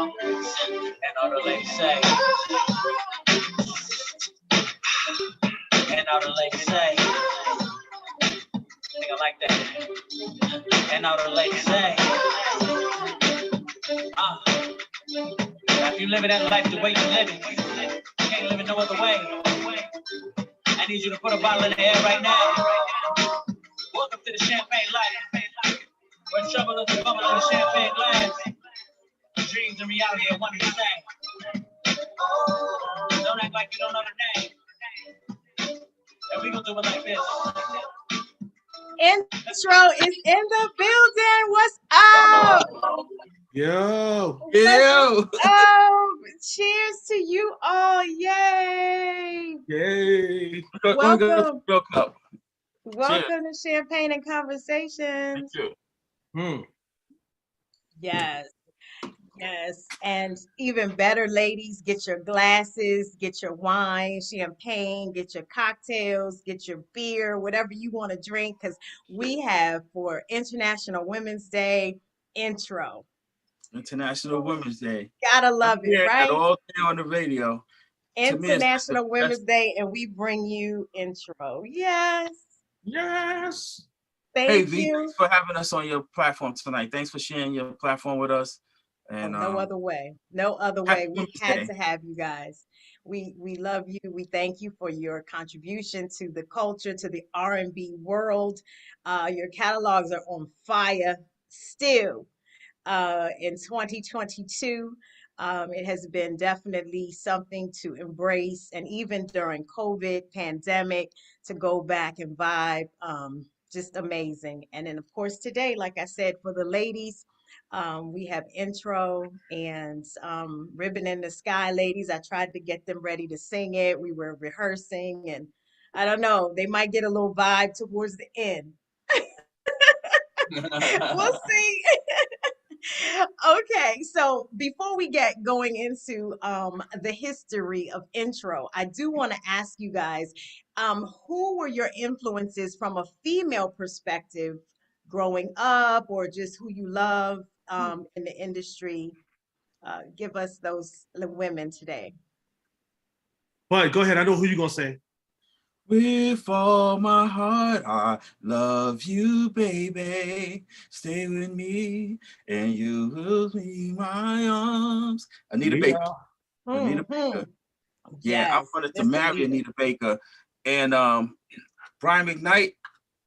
And all the ladies say, and all the ladies say, I think I like that. And all the ladies say, now if you living that life the way you live it, you can't live it no other way. I need you to put a bottle in the air right now. Welcome to the champagne life, where trouble is the bubble in the champagne glass. Dreams and reality are one and the same. Don't act like you don't know the name. And we gonna do it like this. Intro is in the building. What's up? Yo. Oh, cheers to you all. Yay. Yay. Welcome. Welcome. Welcome to Champagne and Conversations. Thank you. Yes. Yes. And even better, ladies, get your glasses, get your wine, champagne, get your cocktails, get your beer, whatever you want to drink, because we have for International Women's Day intro. International Women's Day. Gotta love it, right? All day on the radio. International Women's Day, and we bring you intro. Yes. Yes. Thank V, you. thanks for having us on your platform tonight. Thanks for sharing your platform with us. And no other way. No other way. We had to have you guys. We love you. We thank you for your contribution to the culture, to the R&B world. Your catalogs are on fire still. In 2022, it has been definitely something to embrace, and even during COVID pandemic, to go back and vibe. Just amazing. And then, of course, today, like I said, for the ladies, we have intro and Ribbon in the Sky, ladies. I tried to get them ready to sing it. We were rehearsing, and I don't know, they might get a little vibe towards the end. We'll see. Okay, so before we get going into the history of intro, I do want to ask you guys, who were your influences from a female perspective growing up, or just who you love in the industry? Give us those women today. But go ahead. I know who you're going to say. With all my heart, I love you, baby. Stay with me, and you will be my arms. Anita Baker. Anita Baker. Yeah, Yes, I wanted to marry Anita Baker. And Brian McKnight,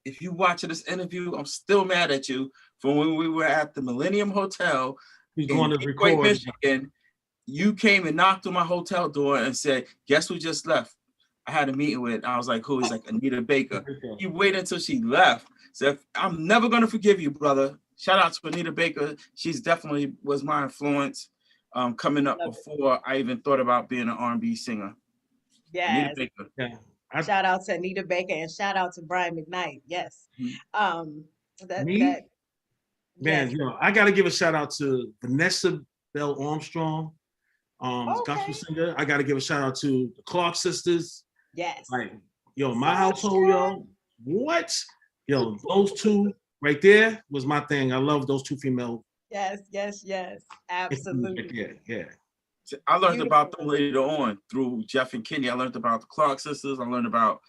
if you watching this interview, I'm still mad at you from when we were at the Millennium Hotel in Detroit, Michigan. You came and knocked on my hotel door and said, "Guess who just left?" I had a meeting with. I was like, "Who?" He's like, "Anita Baker." He waited until she left. So I'm never gonna forgive you, brother. Shout out to Anita Baker. She's definitely was my influence coming up before I even thought about being an R&B singer. Yes. Anita Baker. Yeah. Shout out to Anita Baker and shout out to Brian McKnight. Yes. Man, you know, I got to give a shout out to Vanessa Bell Armstrong, gospel singer. I got to give a shout out to the Clark sisters. Yes. Like, yo, my household, yo, what? Yo, those two right there was my thing. I love those two female. Yes. Absolutely. Yeah. I learned about them later on through Jeff and Kenny. I learned about the Clark sisters. I learned about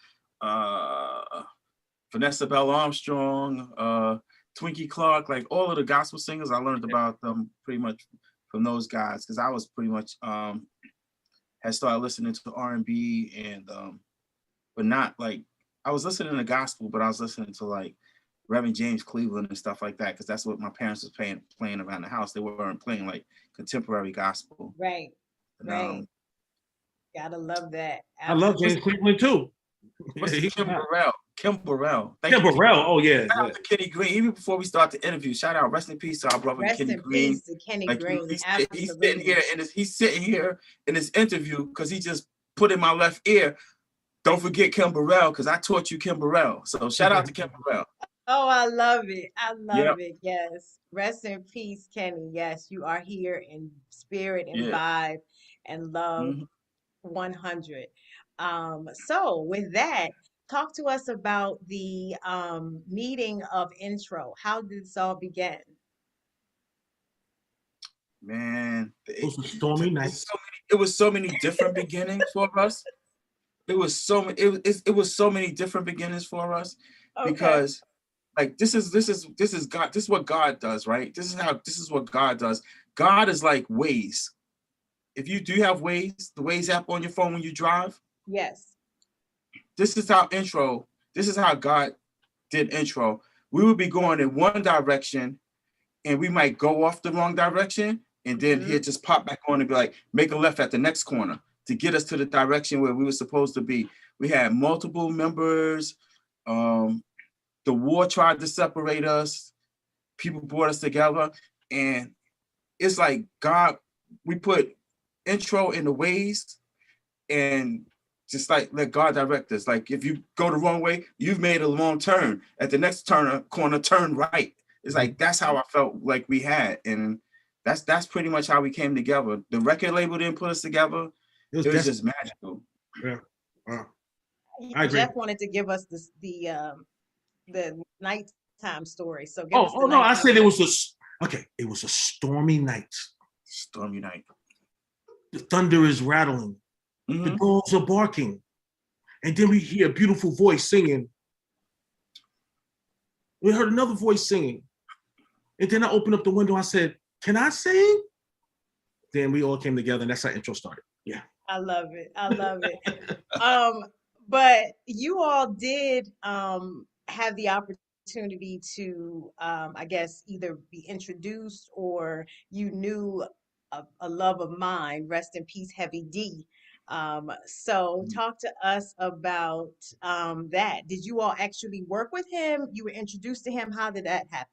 Vanessa Bell Armstrong, Twinkie Clark, like all of the gospel singers. I learned about them pretty much from those guys because I was pretty much had started listening to R&B and but not like I was listening to gospel, but I was listening to like Reverend James Cleveland and stuff like that because that's what my parents was playing around the house. They weren't playing like contemporary gospel. Right. Gotta love that. Absolutely. I love James Cleveland too. Kim Burrell. Kim Burrell. Oh yeah. Shout out to Kenny Green. Even before we start the interview, shout out, rest in peace to our brother Kenny Green. Rest in peace to Kenny Green. He's sitting here in this interview because he just put in my left ear. Don't forget Kim Burrell because I taught you Kim Burrell. So shout out to Kim Burrell. Oh, I love it. It. Yes. Rest in peace, Kenny. Yes, you are here in spirit and vibe and love 100. So with that, talk to us about the meeting of intro. How did this all begin? Man, the was a stormy night. It was so many different beginnings for us. It was so many. It was so many different beginnings for us because, like, this is God. This is what God does, right? This is what God does. God is like Waze. If you do have Waze, the Waze app on your phone when you drive. Yes. This is how God did intro. We would be going in one direction and we might go off the wrong direction, and then he'd just pop back on and be like, make a left at the next corner to get us to the direction where we were supposed to be. We had multiple members. The war tried to separate us. People brought us together. And it's like God, we put intro in the ways and just like let God direct us. Like if you go the wrong way, you've made a wrong turn. At the next corner, turn right. It's like that's how I felt like we had, and that's pretty much how we came together. The record label didn't put us together. It was just magical. Yeah. Wow. I agree. Jeff wanted to give us the nighttime story. So give us the no, I said it was it was a stormy night. Stormy night. The thunder is rattling. The dogs are barking. And then we hear a beautiful voice singing. We heard another voice singing. And then I opened up the window. I said, can I sing? Then we all came together and that's how intro started. Yeah. I love it. I love it. But you all did have the opportunity to, I guess, either be introduced or you knew a love of mine, rest in peace, Heavy D. So talk to us about that. Did you all actually work with him? You were introduced to him. How did that happen?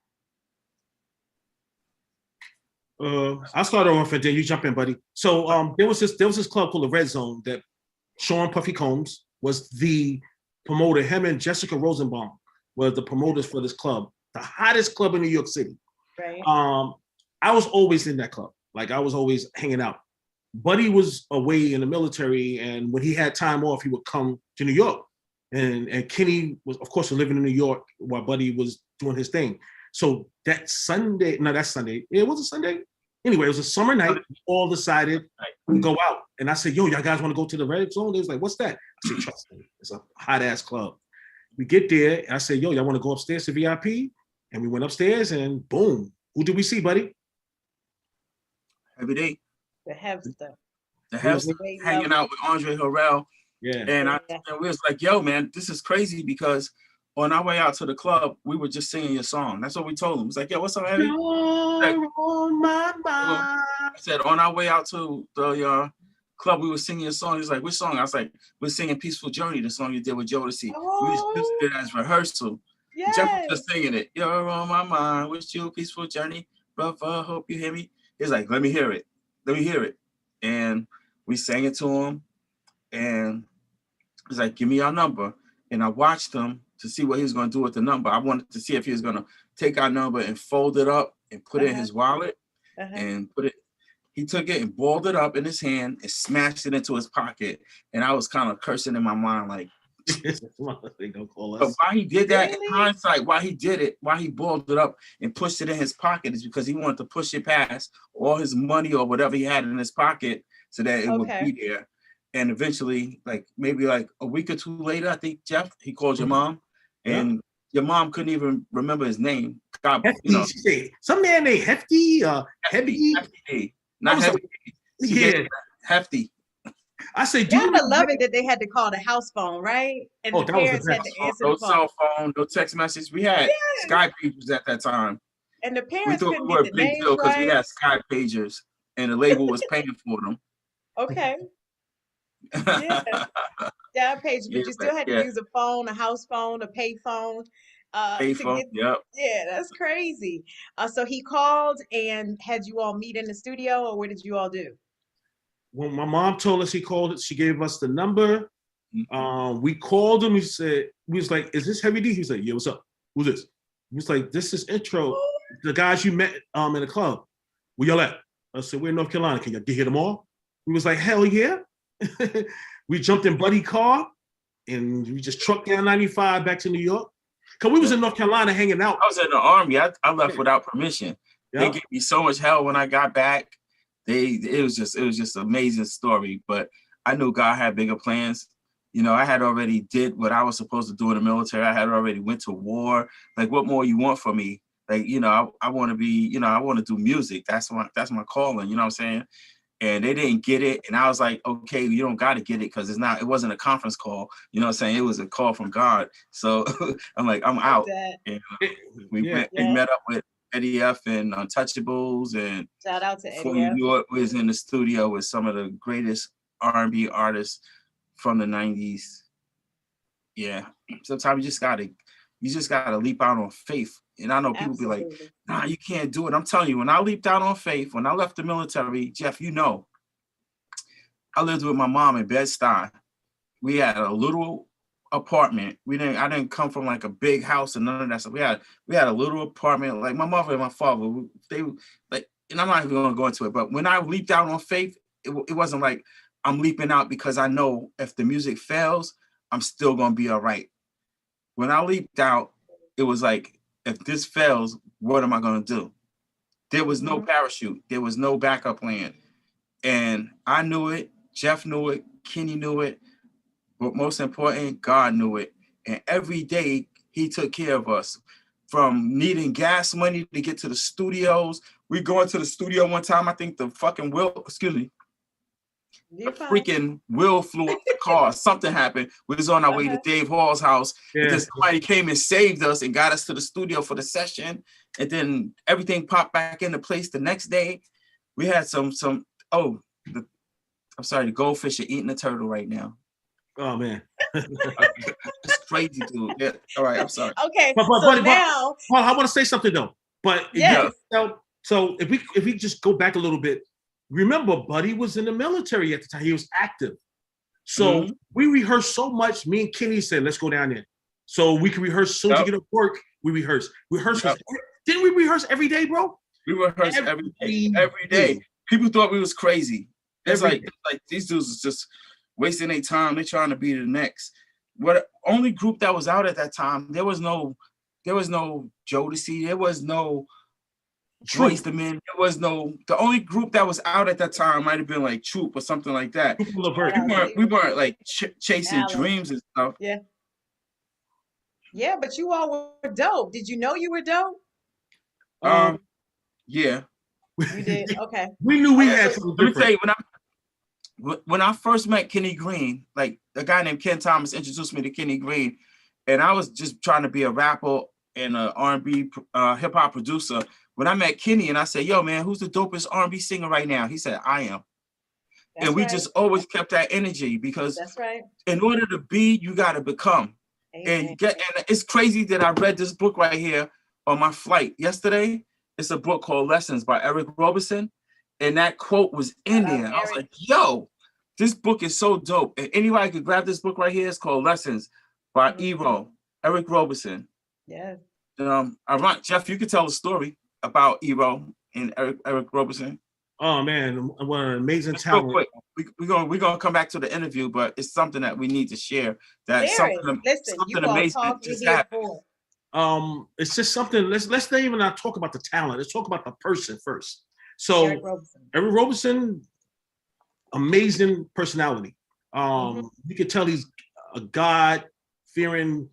I'll start off and then you jump in, buddy. So there was this club called the Red Zone that Sean Puffy Combs was the promoter. Him and Jessica Rosenbaum were the promoters for this club, the hottest club in New York City. Right. I was always in that club. Like I was always hanging out. Buddy was away in the military, and when he had time off, he would come to New York. And Kenny was, of course, living in New York while Buddy was doing his thing. So it was a Sunday. Anyway, it was a summer night. We all decided to go out. And I said, yo, y'all guys want to go to the Red Zone? They was like, what's that? I said, trust me, it's a hot-ass club. We get there, and I said, yo, y'all want to go upstairs to VIP? And we went upstairs, and boom. Who did we see, buddy? Heavy D. The Hevster. The Hevster hanging out with Andre Harrell. Yeah. And we was like, yo, man, this is crazy because on our way out to the club, we were just singing your song. That's what we told him. It's like, yo, what's up, Heavy? Like, on my mind. I said, on our way out to the club, we were singing your song. He's like, which song? I was like, we're singing Peaceful Journey, the song you did with Jodeci. We just did it as rehearsal. Yes. Jeff was just singing it. You're on my mind. Wish you a peaceful journey. Brother, hope you hear me. He's like, let me hear it. Let me hear it. And we sang it to him. And he's like, give me your number. And I watched him to see what he was going to do with the number. I wanted to see if he was going to take our number and fold it up and put it in his wallet and put it. He took it and balled it up in his hand and smashed it into his pocket. And I was kind of cursing in my mind, like, but why he did that in hindsight, why he did it, why he balled it up and pushed it in his pocket is because he wanted to push it past all his money or whatever he had in his pocket so that it would be there. And eventually, like maybe like a week or two later, I think, Jeff, he called your mom and your mom couldn't even remember his name. God, Hefty, some man named Hefty, Heavy. Hefty. Not Heavy. Hefty. I say, you gotta love it that they had to call the house phone, right? And the parents had to answer the phone. No cell phone, no text message. We had Skype pagers at that time. And the parents couldn't get the names right because we had Skype pagers, and the label was paying for them. Okay. Yeah, pager, but you still had to use a phone, a house phone, a pay phone. Yeah, that's crazy. So he called and had you all meet in the studio, or what did you all do? When my mom told us he called it, she gave us the number. We called him. We was like, is this Heavy D? He was like, yeah, what's up? Who's this? He was like, this is intro. The guys you met in the club. Where y'all at? I said, we're in North Carolina. Can you get here tomorrow? He was like, hell yeah. We jumped in Buddy car and we just trucked down 95 back to New York. Cause we was in North Carolina hanging out. I was in the Army. I left without permission. They gave me so much hell when I got back. it was just an amazing story. But I knew God had bigger plans. You know, I had already did what I was supposed to do in the military. I had already went to war. Like, what more you want from me? Like, you know, I want to be, you know, I want to do music. That's my calling. You know what I'm saying? And they didn't get it. And I was like, okay, you don't got to get it because it wasn't a conference call. You know what I'm saying? It was a call from God. So I'm like, I'm out. And we met up with Eddie F and Untouchables, and shout out to Eddie before F. you knew it, was in the studio with some of the greatest R&B artists from the 90s. Yeah. Sometimes you just gotta leap out on faith. And I know people be like, nah, you can't do it. I'm telling you, when I leaped out on faith, when I left the military, Jeff, you know, I lived with my mom in Bed-Stuy. We had a little apartment. I didn't come from like a big house and none of that stuff. We had a little apartment. Like my mother and my father, they like, and I'm not even gonna go into it, but when I leaped out on faith, it wasn't like I'm leaping out because I know if the music fails, I'm still gonna be all right. When I leaped out, it was like, if this fails, what am I gonna do? There was no parachute. There was no backup plan. And I knew it, Jeff knew it, Kenny knew it, but most important, God knew it. And every day he took care of us, from needing gas money to get to the studios. We go into the studio one time, I think the freaking wheel flew off the car. Something happened. We was on our way to Dave Hall's house. And then somebody came and saved us and got us to the studio for the session. And then everything popped back into place the next day. We had the goldfish are eating the turtle right now. Oh man. It's crazy, dude. Yeah. All right, I'm sorry. Okay. But now I want to say something though. But so if we just go back a little bit, remember Buddy was in the military at the time. He was active. So we rehearsed so much. Me and Kenny said, let's go down there. So we can rehearse soon to get up work. We reheared. Didn't we rehearse every day, bro? We rehearsed every day. People thought we was crazy. It's like these dudes is just wasting their time. They're trying to be the next. What only group that was out at that time? There was no Jodeci. There was no Trace the Men. There was no. The only group that was out at that time might have been like Troop or something like that. We weren't like chasing dreams and stuff. Yeah. Yeah, but you all were dope. Did you know you were dope? Yeah. You did. Okay. We knew we had something different. Let me tell you, when I first met Kenny Green, like a guy named Ken Thomas introduced me to Kenny Green, and I was just trying to be a rapper and an R&B hip hop producer. When I met Kenny and I said, yo, man, who's the dopest R&B singer right now? He said, I am. And we just always kept that energy because in order to be, you got to become. And it's crazy that I read this book right here on my flight yesterday. It's a book called Lessons by Eric Roberson. And that quote was in there. I was like, yo, this book is so dope. And anybody could grab this book right here. It's called Lessons by Eric Roberson. Yeah. Jeff, you could tell a story about Ero and Eric Roberson. Oh man, what an amazing talent. Real quick, we're gonna come back to the interview, but it's something that we need to share. That something amazing just happened. It's just something. Let's not even talk about the talent. Let's talk about the person first. So Eric Roberson, amazing personality. You can tell he's a God-fearing,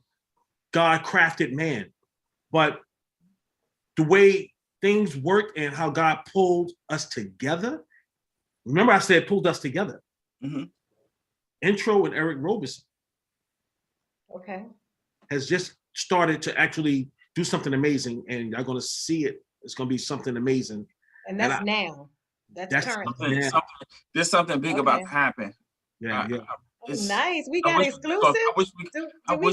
God-crafted man. But the way things worked and how God pulled us together. Remember I said pulled us together. Intro and Eric Roberson. Okay. Has just started to actually do something amazing, and you're going to see it. It's going to be something amazing. And that's now. That's current. There's something big about to happen. Yeah. Nice. We got exclusive. I wish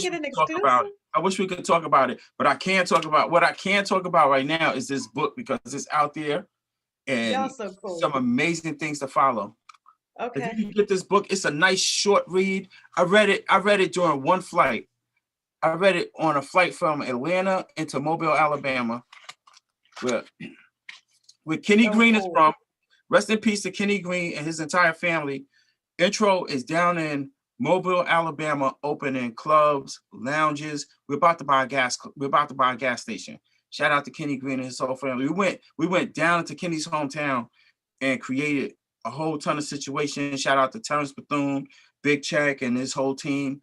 we could talk about it, but I can't talk about what I can talk about right now is this book because it's out there and so cool. Some amazing things to follow. Okay. If you get this book, it's a nice short read. I read it during one flight. I read it on a flight from Atlanta into Mobile, Alabama, where Kenny Green is from. Rest in peace to Kenny Green and his entire family. Intro is down in Mobile, Alabama, opening clubs, lounges. We're about to buy a gas station. Shout out to Kenny Green and his whole family. We went down to Kenny's hometown and created a whole ton of situations. Shout out to Terrence Bethune, Big Check, and his whole team.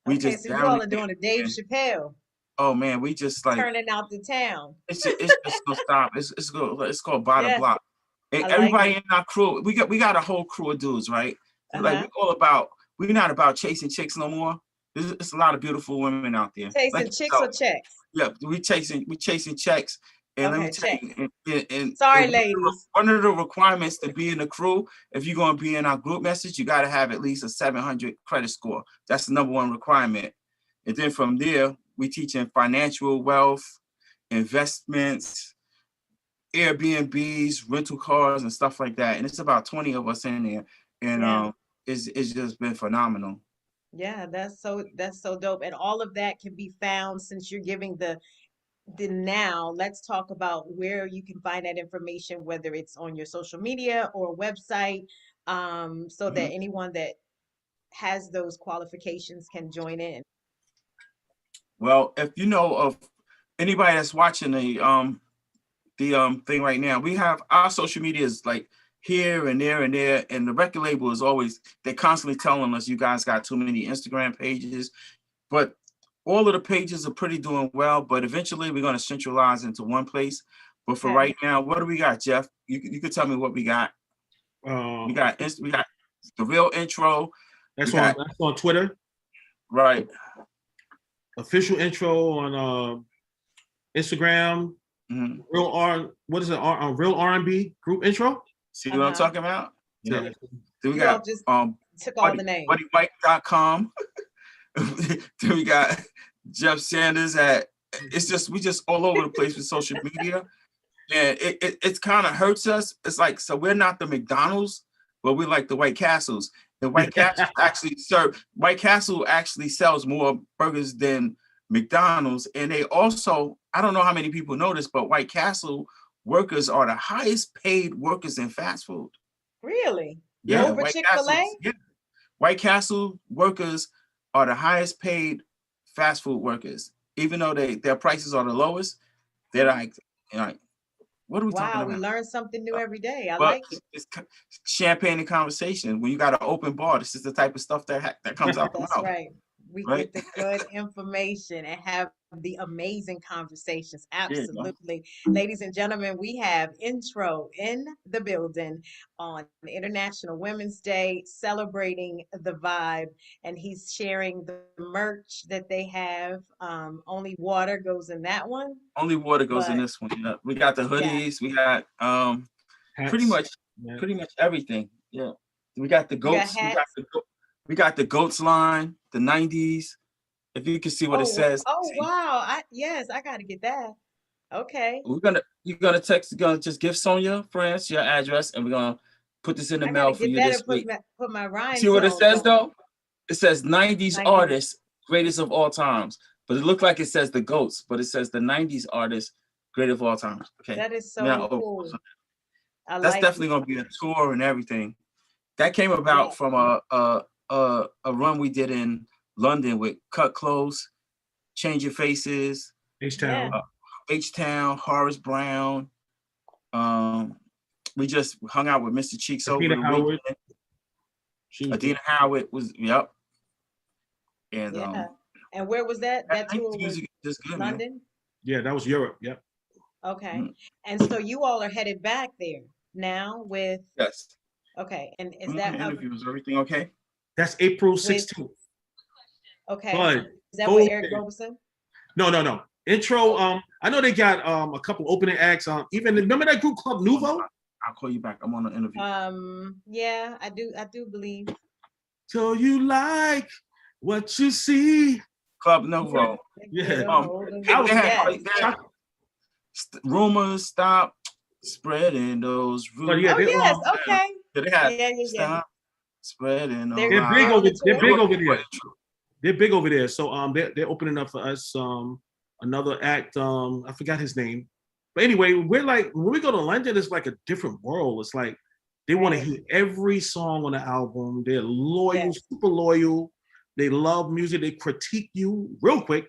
We Okay, just so you all are doing a Dave Chappelle. Oh man, we just like turning out the town. It's just gonna stop. It's called By the Block. And everybody in our crew, we got a whole crew of dudes, right? Like we're not about chasing chicks no more. It's a lot of beautiful women out there. Chasing chicks or checks? Yeah, we chasing checks. And let me tell you, sorry, ladies. One of the requirements to be in the crew, if you're gonna be in our group message, you gotta have at least a 700 credit score. That's the number one requirement. And then from there, we teaching financial wealth, investments, Airbnbs, rental cars, and stuff like that. And it's about 20 of us in there, and it's just been phenomenal. Yeah, that's so dope. And all of that can be found, since you're giving the now. Let's talk about where you can find that information, whether it's on your social media or website, so that anyone that has those qualifications can join in. Well, if you know of anybody that's watching the thing right now, we have our social media is like here and there and there, and the record label is always, they're constantly telling us you guys got too many Instagram pages, but all of the pages are pretty doing well, but eventually we're going to centralize into one place. But for right now, what do we got, Jeff? You could tell me what we got. We got The Real Intro. That's on Twitter. Right. Official Intro on Instagram. Real R&B group intro. See what I'm talking about? Yeah. Then we got just took all the names. BuddyWike.com. Then we got Jeff Sanders at. We just all over the place with social media, and it kind of hurts us. It's like, so we're not the McDonald's, but we're like the White Castles. The White Castle White Castle actually sells more burgers than McDonald's, and they also, I don't know how many people know this, but White Castle workers are the highest paid workers in fast food. Really? Yeah. Over Chick-fil-A? Yeah. White Castle workers are the highest paid fast food workers. Even though their prices are the lowest, they're like, what are we talking about? Wow, we learn something new every day. I like it. It's champagne and conversation. When you got an open bar, this is the type of stuff that comes out the mouth. That's right. We get the good information and have the amazing conversations. Absolutely. Ladies and gentlemen, we have Intro in the building on International Women's Day, celebrating the vibe, and he's sharing the merch that they have. Only water goes in that one. Only water goes in this one. Yeah. We got the hoodies. We got pretty much everything. Yeah. We got the goats. We got the goats line, the 90s. If you can see what it says. Oh wow! I gotta get that. Okay. You're gonna just give Sonia France your address, and we're gonna put this in the mail for you this week. Put my rhymes. See what it says though? It says 90s artists, greatest of all times. But it looked like it says the goats, but it says the 90s artists, greatest of all times. Okay. That is so cool. That's definitely gonna be a tour and everything. That came about from a run we did in London with Cut Close, Change Your Faces, H-Town, Horace Brown. We just hung out with Mr. Cheeks over the weekend. Adina Howard was, And and where was that? That tour was good, London? Man. Yeah, that was Europe. Yep. Okay. And so you all are headed back there now with Okay. And is that interview? Is everything okay? That's April 16th. Okay. But is that with Eric Roberson? No. Intro. I know they got a couple opening acts. Even remember that group Club Nouveau? I'll call you back. I'm on an interview. Yeah, I do believe. So you like what you see? Club Nouveau. Yeah. Rumors stop spreading those rumors. Yes. Okay. They had stop spreading. They're big over there. They're big over there. So they're opening up for us another act. I forgot his name. But anyway, we're like, when we go to London, it's like a different world. It's like they want to hear every song on the album. They're loyal, super loyal. They love music. They critique you real quick.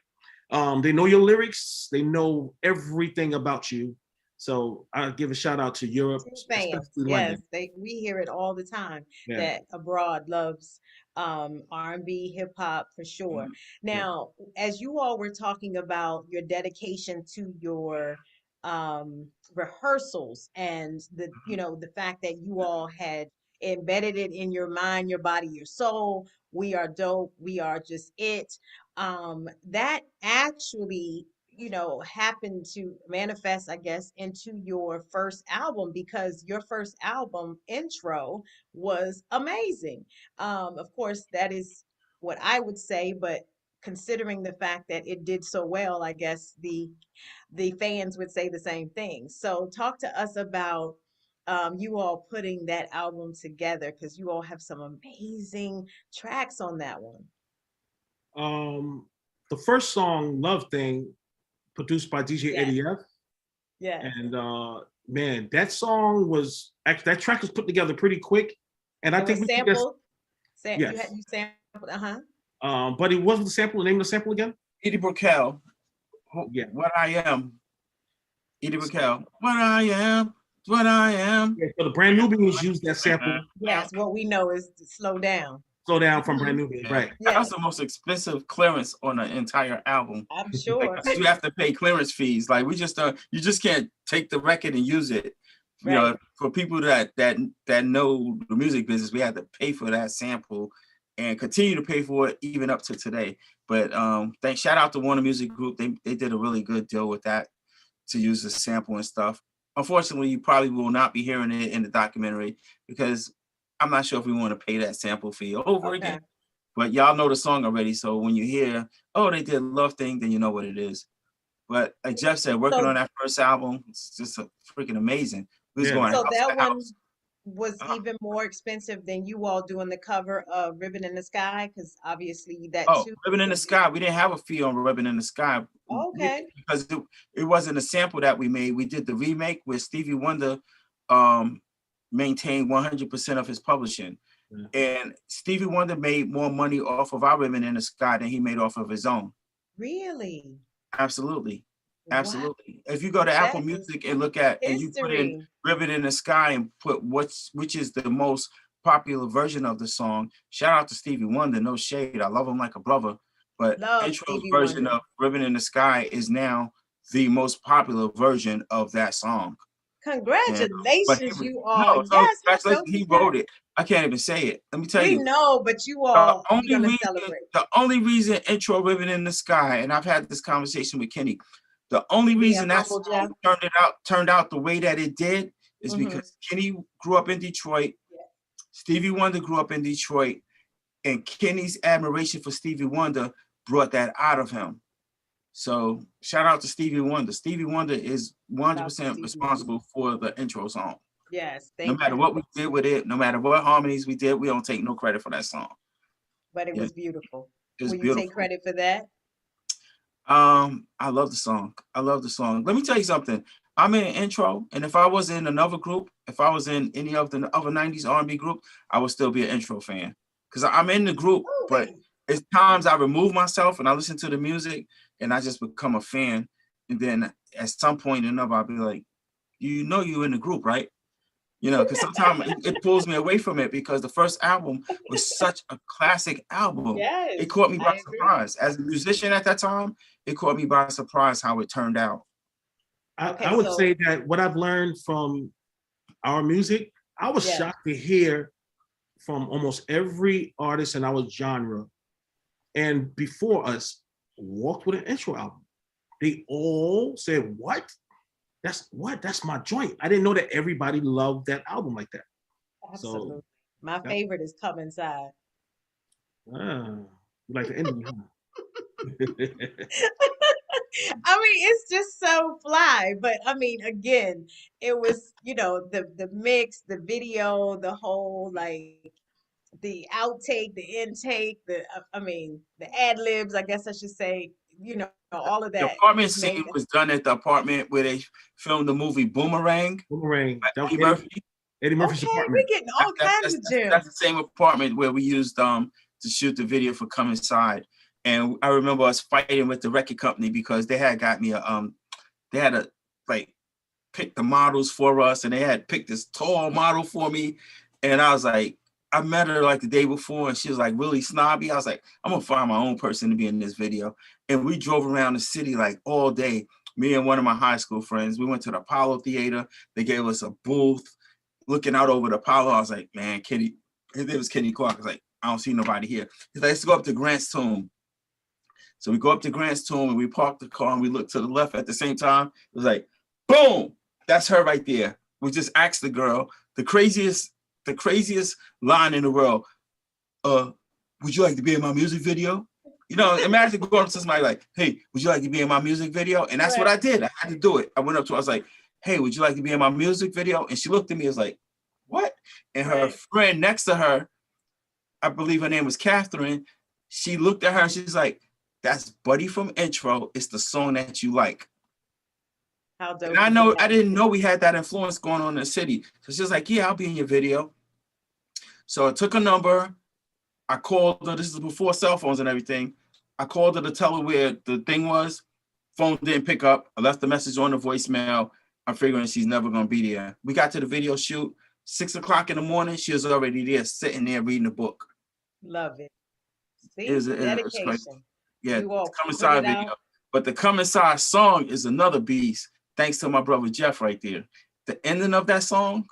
They know your lyrics. They know everything about you. So I give a shout out to Europe, Fans, especially yes, London. we hear it all the time that abroad loves R&B, hip hop for sure. Now, as you all were talking about your dedication to your rehearsals and the fact that you all had embedded it in your mind, your body, your soul. We are dope. We are just it. That actually happened to manifest, I guess, into your first album because your first album intro was amazing. Of course, that is what I would say, but considering the fact that it did so well, I guess the fans would say the same thing. So talk to us about you all putting that album together because you all have some amazing tracks on that one. The first song, Love Thing, produced by DJ Yes. Eddie F. Yes. And man, that song was actually, that track was put together pretty quick. And I It think was we could just, sampled. yes. You sampled, But it wasn't the sample. The name of the sample again? Edie Brickell. Yeah. What I Am. Edie Brickell. What I am. What I am. Yeah, so the Brand Nubians used that sample. Yes, what we know is to slow down. Slow down from Brand Nubians, right? That was the most expensive clearance on the entire album. I'm sure. Because you have to pay clearance fees. Like we just you just can't take the record and use it. You know, for people that know the music business, we had to pay for that sample and continue to pay for it even up to today. But shout out to Warner Music Group. They did a really good deal with that to use the sample and stuff. Unfortunately, you probably will not be hearing it in the documentary because I'm not sure if we want to pay that sample fee over again. But y'all know the song already. So when you hear, oh, they did Love Thing, then you know what it is. But like Jeff said, working on that first album, it's just freaking amazing. We was going so that one was even more expensive than you all doing the cover of Ribbon in the Sky, because obviously that too. Ribbon in the Sky, we didn't have a fee on Ribbon in the Sky. Okay. Because it wasn't a sample that we made. We did the remake where Stevie Wonder maintained 100% of his publishing. And Stevie Wonder made more money off of our Ribbon in the Sky than he made off of his own. Really? Absolutely. Absolutely. Wow. If you go to Apple Music and look at and you put in Ribbon in the Sky and put which is the most popular version of the song, shout out to Stevie Wonder, no shade. I love him like a brother. But Intro's version of Ribbon in the Sky is now the most popular version of that song. Congratulations, you all. No, yes, congratulations. He wrote it. I can't even say it. Let me tell you. We know, but you all are gonna celebrate. The only reason Intro Ribbon in the Sky, and I've had this conversation with Kenny, the only reason that song turned out the way that it did is because Kenny grew up in Detroit, Stevie Wonder grew up in Detroit, and Kenny's admiration for Stevie Wonder brought that out of him. So shout out to Stevie Wonder. Stevie Wonder is 100% responsible for the intro song. Yes, no matter what we did with it, no matter what harmonies we did, we don't take no credit for that song. But it was beautiful. Will you take credit for that? I love the song. I love the song. Let me tell you something. I'm in intro, and if I was in another group, if I was in any of the other 90s R&B group, I would still be an intro fan. Because I'm in the group, but it's times I remove myself and I listen to the music and I just become a fan. And then at some point or another, I'll be like, you know you're in the group, right? You know, because sometimes it pulls me away from it because the first album was such a classic album. Yes, it caught me by surprise. As a musician at that time, it caught me by surprise how it turned out. I would say that what I've learned from our music, I was shocked to hear from almost every artist in our genre and before us walked with an intro album. They all said, what? That's my joint. I didn't know that everybody loved that album like that. Absolutely. So, my favorite is Come Inside. You like the ending, huh? I mean, it's just so fly. But I mean, again, it was, the mix, the video, the whole, like, the outtake, the intake, the ad libs, I guess I should say, all of that. The apartment scene was done at the apartment where they filmed the movie Boomerang. That was Eddie Murphy's apartment. We're getting all kinds of gems. That's the same apartment where we used to shoot the video for Come Inside. And I remember us fighting with the record company because they had got me they had picked the models for us, and they had picked this tall model for me. And I was like, I met her like the day before, and she was like really snobby. I was like, I'm gonna find my own person to be in this video. And we drove around the city like all day. Me and one of my high school friends, we went to the Apollo Theater. They gave us a booth looking out over the Apollo. I was like, man, Kenny, his name was Kenny Clark. I was like, I don't see nobody here. He's like, let's go up to Grant's tomb. So we go up to Grant's tomb and we park the car and we look to the left at the same time. It was like, boom, that's her right there. We just asked the girl, the craziest line in the world. Would you like to be in my music video? You know, imagine going up to somebody like, hey, would you like to be in my music video? And that's what I did. I had to do it. I went up to her, I was like, hey, would you like to be in my music video? And she looked at me, was like, what? And her friend next to her, I believe her name was Catherine, she looked at her and she's like, that's Buddy from Intro. It's the song that you like. How dope. And I didn't know we had that influence going on in the city. So she was like, yeah, I'll be in your video. So I took a number. I called her. This is before cell phones and everything. I called her to tell her where the thing was. Phone didn't pick up. I left the message on the voicemail. I'm figuring she's never going to be there. We got to the video shoot. 6 o'clock in the morning. She was already there, sitting there reading a book. Love it. See, dedication. Yeah, Come Inside video. But the Come Inside song is another beast. Thanks to my brother Jeff right there. The ending of that song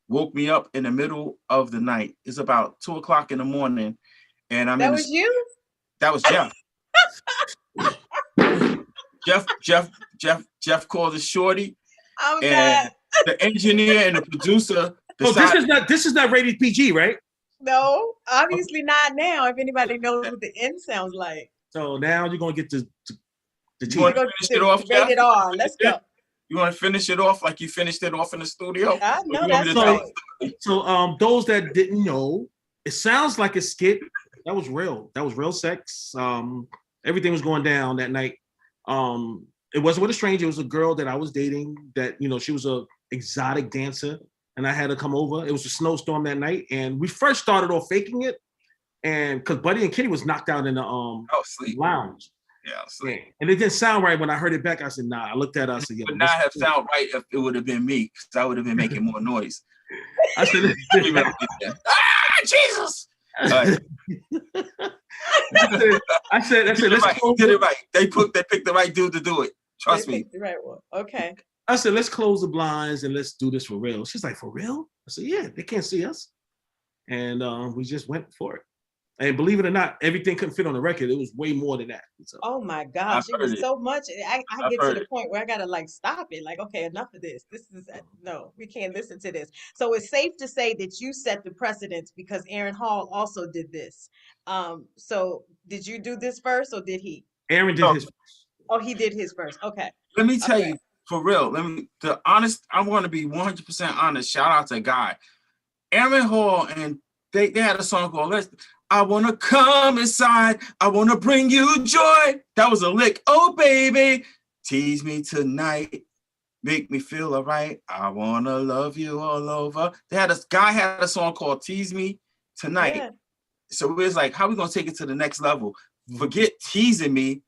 woke me up in the middle of the night. It's about 2 o'clock in the morning. And I'm That was you? That was Jeff. Jeff called us Shorty. And the engineer and the producer. This is not rated PG, right? No, obviously not now. If anybody knows what the end sounds like. So now you're gonna get the you want to finish it off, Jeff? Rated R. Let's go. You want to finish it off like you finished it off in the studio? No, that's right. So those that didn't know, it sounds like a skit. That was real. That was real sex. Everything was going down that night. It wasn't with a stranger. It was a girl that I was dating that, you know, she was a exotic dancer and I had her come over. It was a snowstorm that night. And we first started off faking it. And because Buddy and Kitty was knocked out in the lounge. Yeah, sleep. And it didn't sound right when I heard it back. I said, nah. I looked at us and would not have sound right if it would have been me, because I would have been making more noise. I said, Jesus! I said, did it right. They picked the right dude to do it. Trust me. The right one. Okay. I said, let's close the blinds and let's do this for real. She's like, for real? I said, yeah, they can't see us. And we just went for it. And believe it or not, everything couldn't fit on the record. It was way more than that. So, oh my gosh, it was so much. I get to the point where I gotta like stop it. Like, okay, enough of this. This is no, we can't listen to this. So it's safe to say that you set the precedence because Aaron Hall also did this. So did you do this first or did he? Aaron did his first. Oh, he did his first. Okay. Let me tell you, for real. I want to be 100% honest. Shout out to Guy. Aaron Hall and they had a song called I want to come inside. I want to bring you joy. That was a lick. Oh, baby, tease me tonight. Make me feel all right. I want to love you all over. Guy had a song called Tease Me Tonight. Yeah. So it was like, how are we going to take it to the next level? Forget teasing me.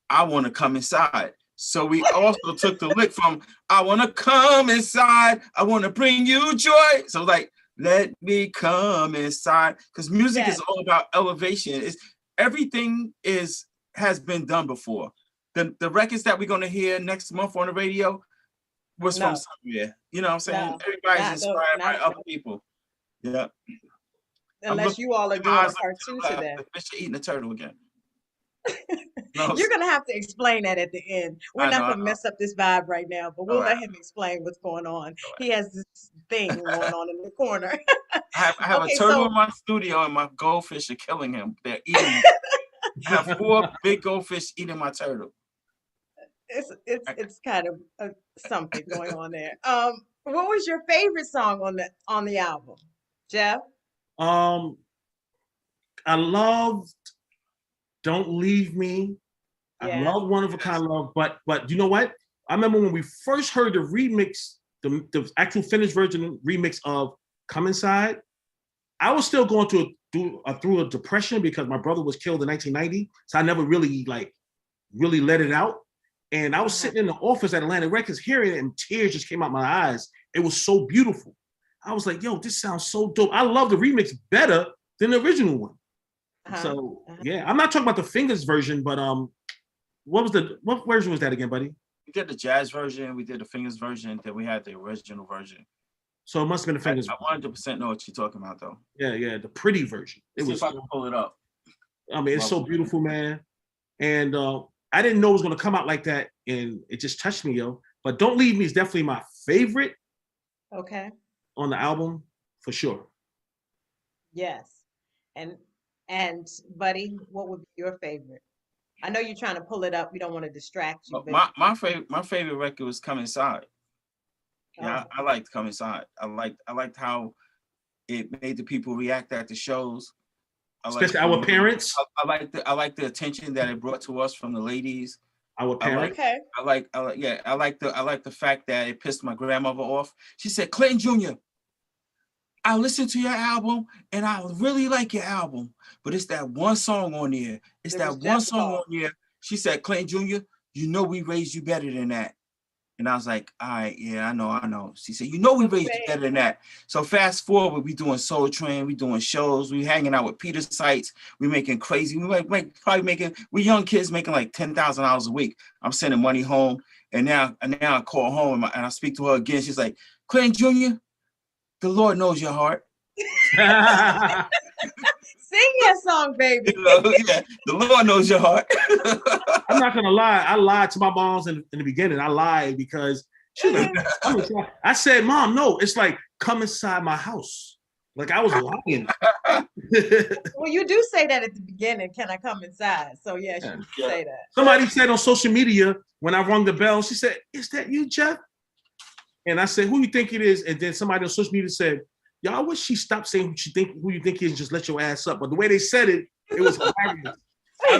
I want to come inside. So we also took the lick from I want to come inside. I want to bring you joy. So like, let me come inside, because music is all about elevation. Everything has been done before. The records that we're gonna hear next month on the radio was from somewhere. You know what I'm saying? Everybody's inspired by other people. Yeah. Unless you all are doing a cartoon to that. Fish eating a turtle again. You're gonna have to explain that at the end. We're not gonna mess up this vibe right now, but we'll let him explain what's going on. He has this thing going on in the corner. I have a turtle in my studio, and my goldfish are killing him. They're eating him. I have 4 big goldfish eating my turtle. It's kind of something going on there. What was your favorite song on the album, Jeff? I loved Don't Leave Me. I love One of a Kind Love, but you know what? I remember when we first heard the remix, the actual finished version remix of Come Inside, I was still going through a depression because my brother was killed in 1990, so I never really let it out. And I was sitting in the office at Atlantic Records hearing it, and tears just came out my eyes. It was so beautiful. I was like, yo, this sounds so dope. I love the remix better than the original one. So yeah, I'm not talking about the Fingers version, but what version was that again, buddy? We did the jazz version, we did the Fingers version, then we had the original version. So it must have been the Fingers. I 100% know what you're talking about, though. Yeah, the pretty version. See if I can pull it up. I mean, it's so beautiful, man. And I didn't know it was gonna come out like that, and it just touched me, yo. But Don't Leave Me is definitely my favorite. Okay. On the album, for sure. Yes. And buddy, what would be your favorite? I know you're trying to pull it up. We don't want to distract you. But my favorite record was Come Inside. Yeah, I liked Come Inside. I liked how it made the people react at the shows. Especially our parents. I like the attention that it brought to us from the ladies. Our parents. I like the fact that it pissed my grandmother off. She said, Clinton Jr., I listened to your album and I really like your album, but it's that one song on there. She said, Clinton Jr., you know we raised you better than that. And I was like, all right, yeah, I know. She said, you know we raised you better than that. So fast forward, we doing Soul Train, we doing shows, we hanging out with Peter Sites, we making crazy, we young kids making like $10,000 a week. I'm sending money home, and now I call home and I speak to her again. She's like, Clinton Jr., the Lord knows your heart. Sing your song, baby. Yeah, the Lord knows your heart. I'm not gonna lie. I lied to my moms in the beginning. I lied because I said, Mom, no, it's like come inside my house. Like I was lying. Well, you do say that at the beginning. Can I come inside? So yes, you say that. Somebody said on social media when I rung the bell, she said, "Is that you, Jeff?" And I said, "Who you think it is?" And then somebody on social media said, "Y'all, I wish she stopped saying who you think it is, and just let your ass up." But the way they said it, it was hilarious. I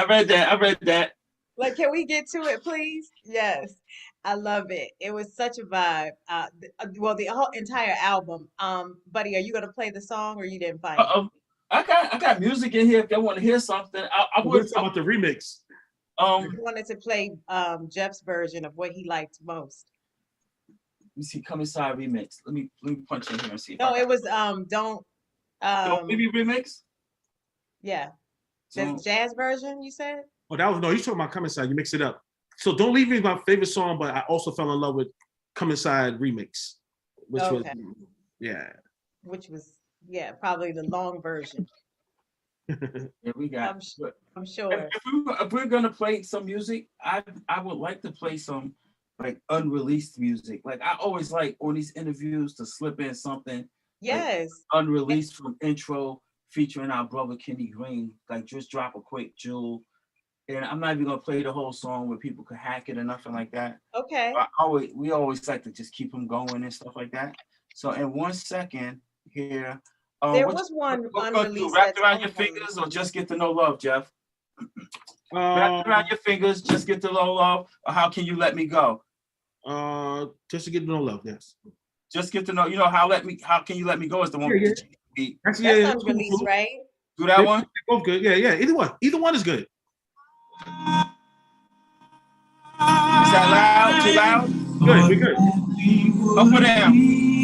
read that. Like, can we get to it, please? Yes, I love it. It was such a vibe. The whole entire album. Buddy, are you gonna play the song, or you didn't find it? I got music in here if they want to hear something. I would talk about the remix. I wanted to play Jeff's version of what he liked most. Let me see, Come Inside remix. Let me punch in here and see. No, it was Don't Maybe remix. Yeah, the jazz version. You said. Oh, that was no. You talking about Come Inside? You mix it up. So Don't Leave Me is my favorite song, but I also fell in love with Come Inside remix, which was probably the long version. Yeah, we got. I'm sure. If we're gonna play some music, I would like to play some like unreleased music. Like I always like on these interviews to slip in something. Yes. Like unreleased from intro featuring our brother Kenny Green. Like just drop a quick jewel. And I'm not even gonna play the whole song where people could hack it or nothing like that. Okay. We always like to just keep them going and stuff like that. So in 1 second here. There was one unreleased. Wrapped Around Your Fingers or Just Get to Know Love, Jeff? Wrapped Around Your Fingers, Just Get to Know Love, or How Can You Let Me Go? Just to Get to Know Love, yes. Just Get to Know. You know How Can You Let Me Go is the one with the beat. That's unreleased, right? Do that one. Both good. Yeah. Either one is good. Is that loud? Too loud? Good. We good. Up or down?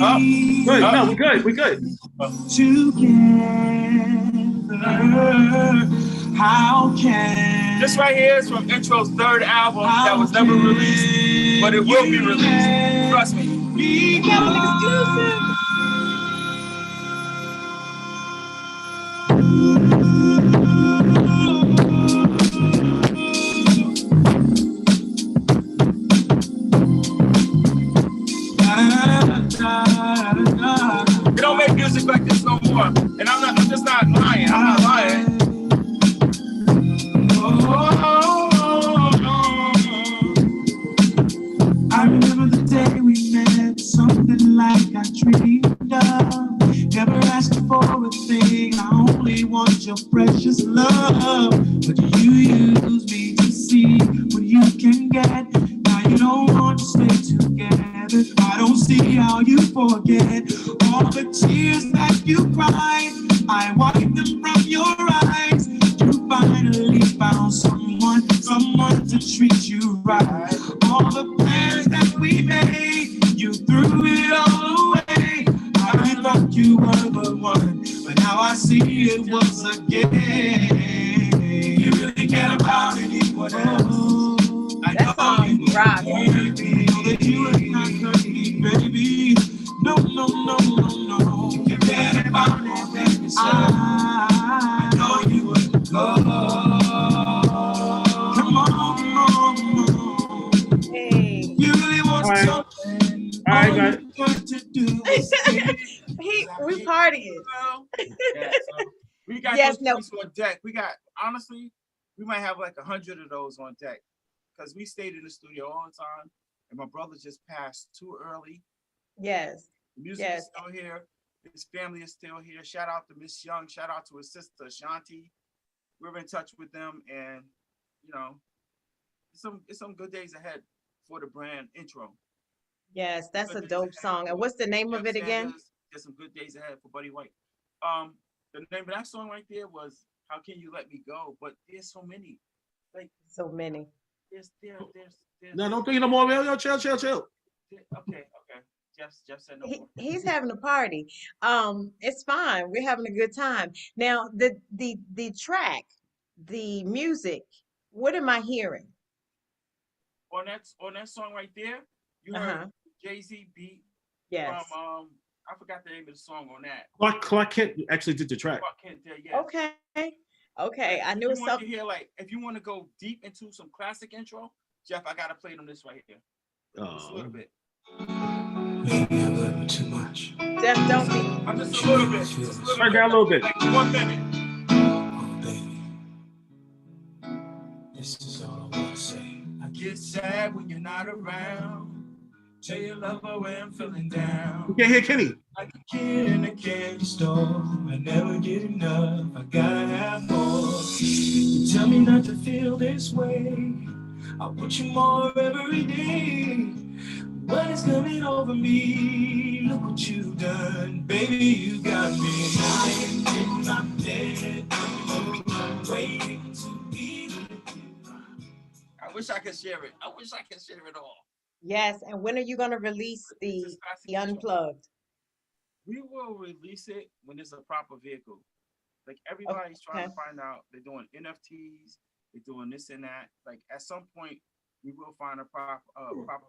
Up. Good. No, we good. We good. Together, how can this right here is from Intro's third album that was never released, but it will be released. Trust me. Become exclusive. We don't make music like this no more. And I'm just not lying. I'm not lying. I remember the day we met, something like I dreamed of. Never asking for a thing, I only want your precious love. But you use me to see what you can get. Now you don't want to stay together. I don't see how you forget all the tears that you cried. I wipe them from your eyes. You finally found someone to treat you right. All the plans that we made, you threw it all away. I thought you were the one, but now I see it was a game. You really care about anyone else. That song rock. Know that you would not hurt me, baby. No, no, no, no, no. You care about it, baby. I know you would go. Come on. Hey. You really want something. All right, guys. We partying. Yeah, so we got Yes, those pieces on deck. We got, honestly, we might have like 100 of those on deck because we stayed in the studio all the time, and my brother just passed too early. Yes. The music is still here. His family is still here. Shout out to Miss Young. Shout out to his sister Shanti. We're in touch with them, and you know, it's some good days ahead for the brand intro. Yes, that's a dope song. And what's the name of it again? There's some good days ahead for Buddy Wike. The name of that song right there was "How Can You Let Me Go?" But there's so many, like so many. There's No, don't think no more. Yo, chill. Okay. Jeff said no more. He's having a party. It's fine. We're having a good time. Now, the track, the music, what am I hearing? On that song right there, you heard Jay-Z beat from I forgot the name of the song on that. Clark Kent actually did the track. Clark Kent did, yeah. Okay. I knew something. If you want to go deep into some classic intro, Jeff, I gotta play them this right here. Just a little bit. Maybe I love you too much. Jeff, don't be. I'm just a little bit. Turn down a little bit. Like 1 minute. Oh, baby. This is all I want to say. I get sad when you're not around. Tell your lover when I'm feeling down. You can't hear Kenny. Like a kid in a candy store. I never get enough. I gotta have more. You tell me not to feel this way. I'll put you more every day. What is coming over me? Look what you've done. Baby, you got me lying in my bed. Waiting to be with you. I wish I could share it. I wish I could share it all. Yes, and when are you going to release the Unplugged? We will release it when it's a proper vehicle. Like everybody's trying to find out. They're doing NFTs. They're doing this and that. Like at some point, we will find a proper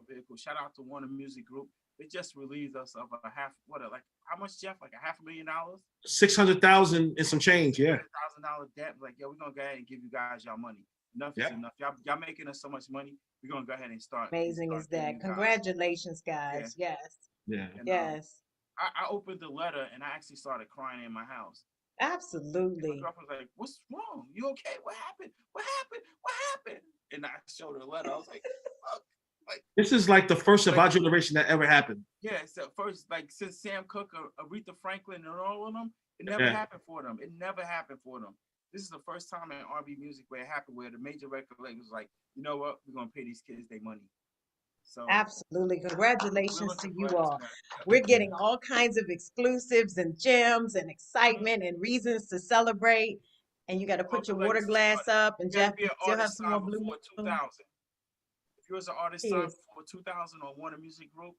vehicle. Shout out to Warner Music Group. They just relieved us of how much, Jeff? Like $500,000? $600,000 and some change, yeah. $100,000 debt. Like, we're gonna go ahead and give you guys y'all money. Enough is enough. Y'all making us so much money. We're gonna go ahead and start. Amazing is that. Congratulations, guys. Yeah. Yes. Yeah. And, yes. I opened the letter and I actually started crying in my house. Absolutely. My girlfriend was like, "What's wrong? You okay? What happened? What happened?" And I showed her the letter. I was like, "Fuck." Like, this is like the first of our generation that ever happened. Yeah, so first, like since Sam Cooke, Aretha Franklin, and all of them, it never happened for them. It never happened for them. This is the first time in R&B music where it happened, where the major record label was like, you know what, we're gonna pay these kids their money. So absolutely, congratulations to you all. We're getting all kinds of exclusives and gems and excitement and reasons to celebrate. And you got to put your water glass up, and Jeff, you still have some more blue. 2000. If you was an artist signed before 2000 on Warner Music Group,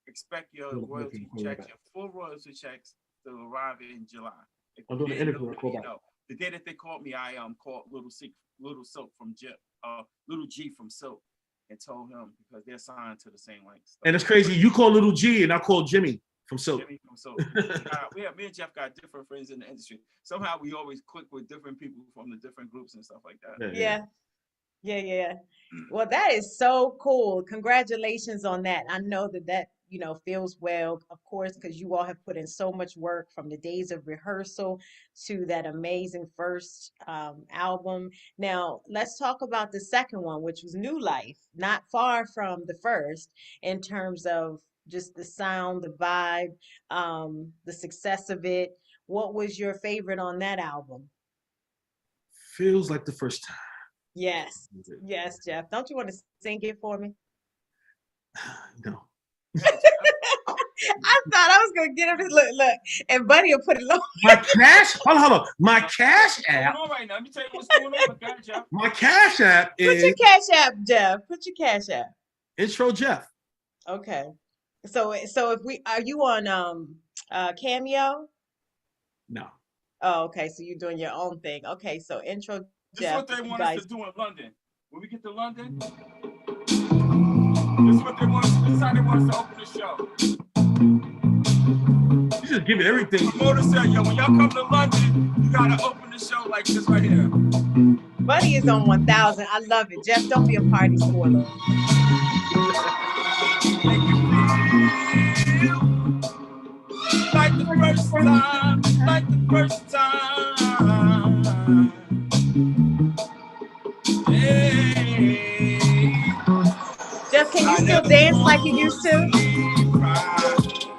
expect your royalty checks, your full royalty checks to arrive in July. I'm doing an interview. The day that they called me, I called Little Silk from Little G from Silk and told him because they're signed to the same links. And it's crazy. You call Little G and I call Jimmy from Silk. Jimmy from Silk. Me and Jeff got different friends in the industry. Somehow we always click with different people from the different groups and stuff like that. Yeah. Well, that is so cool. Congratulations on that. I know that feels well, of course, because you all have put in so much work from the days of rehearsal to that amazing first album. Now, let's talk about the second one, which was New Life, not far from the first in terms of just the sound, the vibe, the success of it. What was your favorite on that album? Feels like the first time. Yes, Jeff. Don't you want to sing it for me? No. I thought I was gonna get him to look, and Buddy will put it low. My cash, hold on. My cash app. All right, now let me tell you what's going on with that, Jeff. My cash app Put is your cash app, Jeff. Put your cash app. Intro Jeff. Okay. So if we are you on Cameo? No. Oh, okay. So you're doing your own thing. Okay. So intro This is Jeff. what they you want guys. us to do in London. When we get to London, this is what they want. This is how they want us to open the show. You just give it everything. The promoter said, yo, when y'all come to London, you gotta open the show like this right here. Buddy is on 1000. I love it. Jeff, don't be a party spoiler. Like the first time, like the first time. Hey. Jeff, can you still dance like you used to?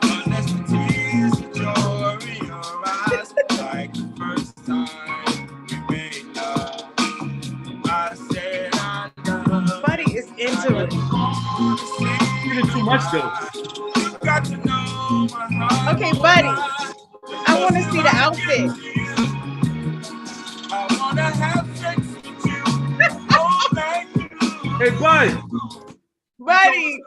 Unless the tears of joy in your eyes, like the first time we made love. I said I love. Buddy is into it. You did too much though. You got to know my heart. Okay, Buddy. I want to see the outfit. I wanna have sex with you all night through. Hey, Bud. Buddy,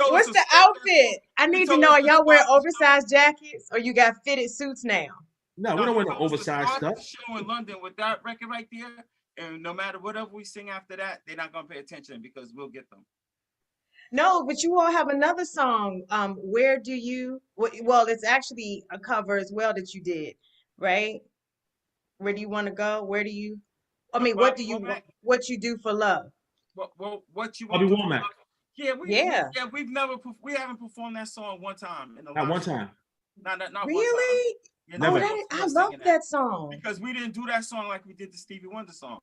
what's the outfit? I need to know, are y'all wearing oversized jackets or you got fitted suits now? No, we don't want no oversized stuff. Show in London with that record right there, and no matter whatever we sing after that, they're not gonna pay attention because we'll get them. No, but you all have another song. Where do you? Well, it's actually a cover as well that you did, right? Where do you want to go? Where do you? I mean, what do you? What you do for love? What you I'll want be to do? Womack. Yeah, Yeah. we haven't performed that song one time in the Not one time. Not Really? one time. Never. I love that song. Because we didn't do that song like we did the Stevie Wonder song.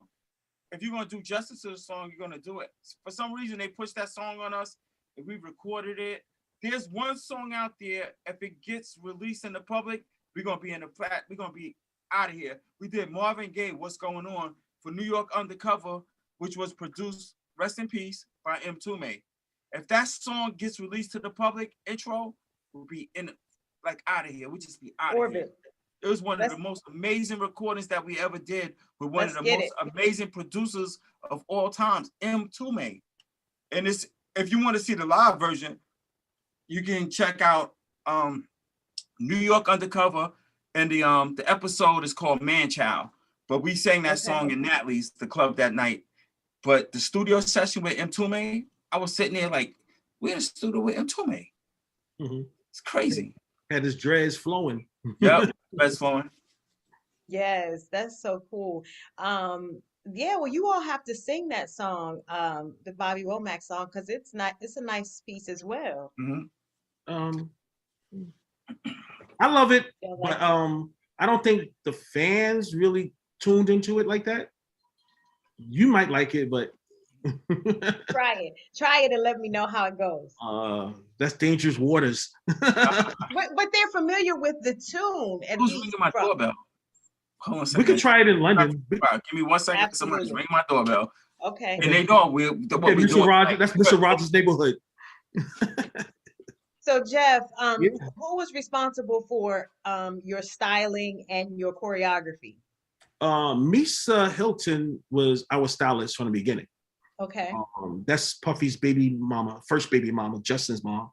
If you're gonna do justice to the song, you're gonna do it. For some reason, they pushed that song on us, and we recorded it. There's one song out there. If it gets released in the public, we're gonna be we're gonna be out of here. We did Marvin Gaye, What's Going On, for New York Undercover, which was produced, rest in peace, by M2May. If that song gets released to the public, intro, we'll be out of here. We just be out of here. It was one of the most amazing recordings that we ever did with one of the most amazing producers of all times, M2May. And if you want to see the live version, you can check out New York Undercover, and the episode is called Man Child. But we sang that song in Natalie's, the club, that night. But the studio session with M2May, I was sitting there like, we're in the studio with M2May. Mm-hmm. It's crazy. Had his dreads flowing. Yep, dreads flowing. Yes, that's so cool. Yeah, well, you all have to sing that song, the Bobby Womack song, because it's a nice piece as well. Mm-hmm. I love it, but I don't think the fans really tuned into it like that. You might like it, but try it and let me know how it goes. That's dangerous waters. but they're familiar with the tune. Who's ringing my doorbell? Hold on a second. We could try it in London. Give me 1 second. Absolutely. Somebody's ringing my doorbell. Okay. And they know Mr. Rogers. That's Mr. Rogers' neighborhood. So Jeff, who was responsible for your styling and your choreography? Misa Hilton was our stylist from the beginning. Okay. That's Puffy's baby mama, first baby mama, Justin's mom.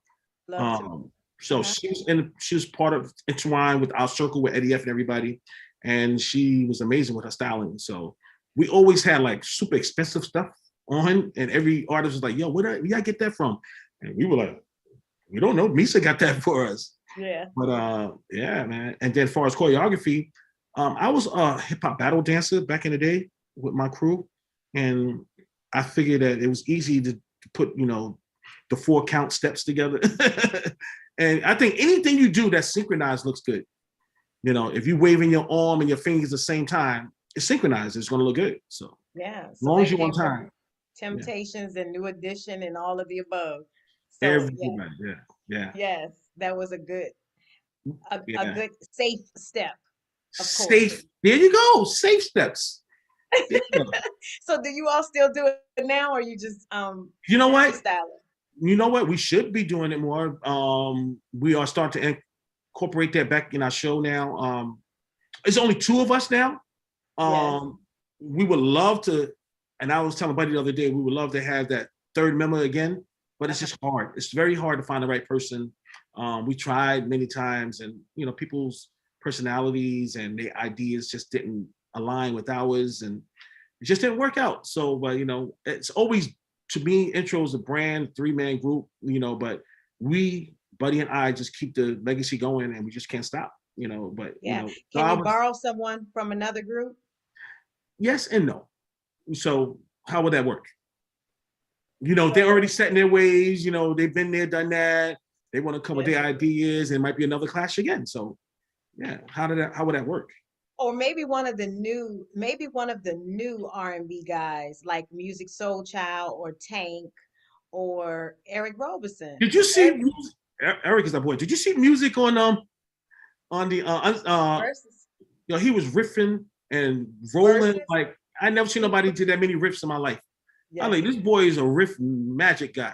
So she was part of entwined with our circle with Eddie F and everybody, and she was amazing with her styling. So we always had like super expensive stuff on, and every artist was like, "Yo, where y'all get that from?" And we were like, "We don't know. Misa got that for us." Yeah. But yeah, man. And then as far as choreography, I was a hip hop battle dancer back in the day with my crew, and I figured that it was easy to put, the 4 count steps together. And I think anything you do that's synchronized looks good. If you're waving your arm and your fingers at the same time, it's synchronized. It's going to look good. So yeah, as long as you're on time. Temptations and New Edition and all of the above. So, everybody, yeah. Yes, that was a good safe step. Safe. There you go. Safe steps. So do you all still do it now, or you just you know what? style it? You know what? We should be doing it more. We are starting to incorporate that back in our show now. It's only 2 of us now. Yes. We would love to, and I was telling Buddy the other day, we would love to have that 3rd member again, but it's just hard. It's very hard to find the right person. We tried many times, and people's personalities and their ideas just didn't align with ours, and it just didn't work out. So, but it's always, to me, Intro is a brand, 3-man group, but Buddy and I just keep the legacy going, and we just can't stop, but Can you borrow someone from another group? Yes and no. So how would that work? They're already set in their ways, they've been there, done that. They want to come with their ideas, and it might be another clash again. So yeah, how would that work? Or maybe one of the new R&B guys, like Music Soul Child or Tank or Eric Roberson. Did you see Eric is that boy? Did you see music on the Versus? He was riffing and rolling. Versus? Like, I never seen nobody do that many riffs in my life. Yes. I mean, this boy is a riff magic guy.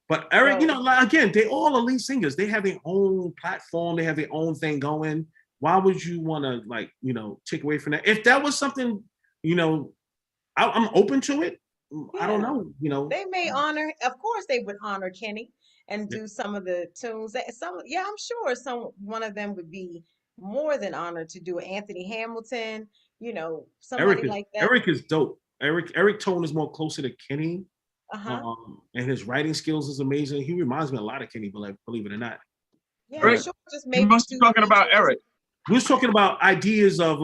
But Eric, again, they all are lead singers. They have their own platform. They have their own thing going. Why would you want to take away from that? If that was something, I'm open to it. Yeah. I don't know. They may honor, of course they would honor Kenny and do some of the tunes. I'm sure one of them would be more than honored to do Anthony Hamilton, somebody like that. Eric is dope. Eric tone is more closer to Kenny. And his writing skills is amazing. He reminds me a lot of Kenny, believe it or not. Yeah, I'm sure. Just maybe you must be talking about Eric. We was talking about ideas of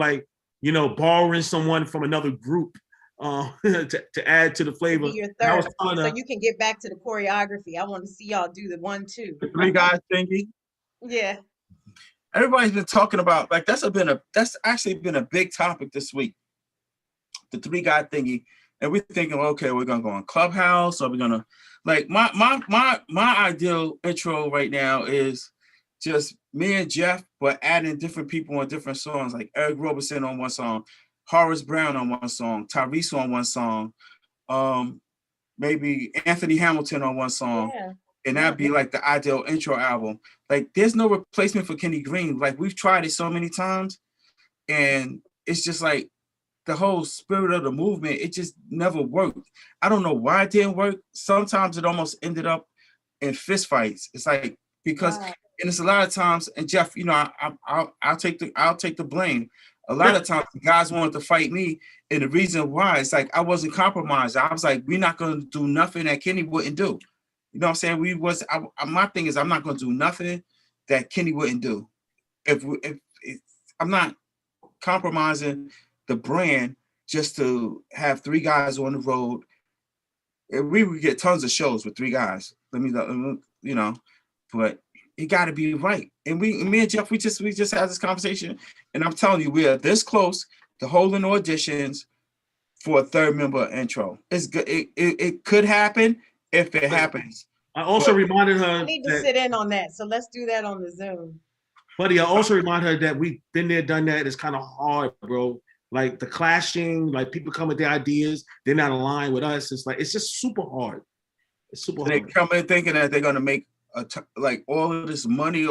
borrowing someone from another group to add to the flavor. Your third, so you can get back to the choreography. I want to see y'all do the 1-2. The 3 guys thingy. Yeah. Everybody's been talking about that's actually been a big topic this week. The 3 guy thingy, and we're thinking, okay, we're gonna go on Clubhouse, or we're gonna my ideal intro right now is just me and Jeff, but adding different people on different songs, like Eric Roberson on one song, Horace Brown on one song, Tyrese on one song, maybe Anthony Hamilton on one song, and that'd be like the ideal intro album. Like, there's no replacement for Kenny Green. Like, we've tried it so many times, and it's just like the whole spirit of the movement, it just never worked. I don't know why it didn't work. Sometimes it almost ended up in fistfights. It's like, because and it's a lot of times, and Jeff, I'll take the blame. A lot of times the guys wanted to fight me, and the reason why, it's like I wasn't compromised. I was like, we're not going to do nothing that Kenny wouldn't do. You know what I'm saying? My thing is, I'm not going to do nothing that Kenny wouldn't do. If I'm not compromising the brand just to have 3 guys on the road, we would get tons of shows with 3 guys. But it got to be right. And me and Jeff, we just had this conversation, and I'm telling you, we are this close to holding auditions for a 3rd member intro. It's good. It could happen if it happens. I also reminded her. I need to sit in on that, so let's do that on the Zoom. Buddy, I also remind her that we've been there, done that. It's kind of hard, bro. Like, the clashing, like, people come with their ideas, they're not aligned with us. It's just super hard. It's super hard. They come in thinking that they're gonna make all of this money.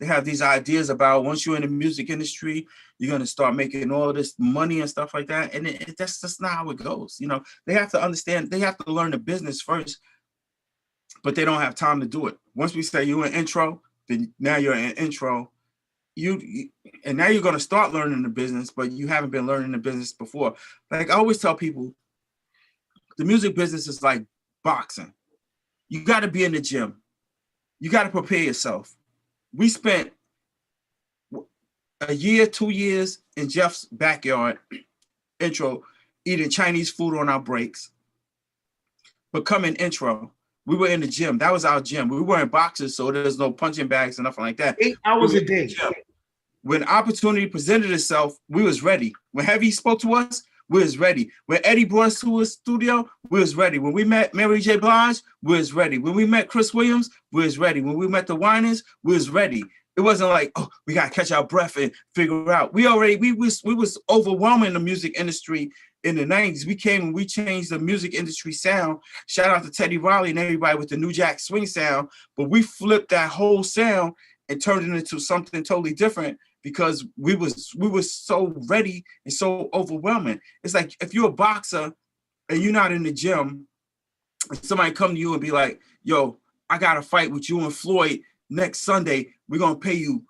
They have these ideas about, once you're in the music industry, you're gonna start making all of this money and stuff like that. And that's just not how it goes. They have to understand. They have to learn the business first, but they don't have time to do it. Once we say you're an intro, then now you're an intro. And now you're going to start learning the business, but you haven't been learning the business before. Like, I always tell people, the music business is like boxing. You got to be in the gym. You got to prepare yourself. We spent a year, 2 years in Jeff's backyard, intro, eating Chinese food on our breaks. Becoming intro, we were in the gym. That was our gym. We weren't boxers, so there's no punching bags and nothing like that. 8 hours a day. When opportunity presented itself, we was ready. When Heavy spoke to us, we was ready. When Eddie brought us to his studio, we was ready. When we met Mary J. Blige, we was ready. When we met Chris Williams, we was ready. When we met the Winans, we was ready. It wasn't like, oh, we gotta catch our breath and figure out. We was overwhelming the music industry in the 90s, we came and we changed the music industry sound. Shout out to Teddy Riley and everybody with the New Jack Swing sound. But we flipped that whole sound and turned it into something totally different because we were so ready and so overwhelming. It's like if you're a boxer and you're not in the gym, and somebody come to you and be like, yo, I got a fight with you and Floyd next Sunday. We're going to pay you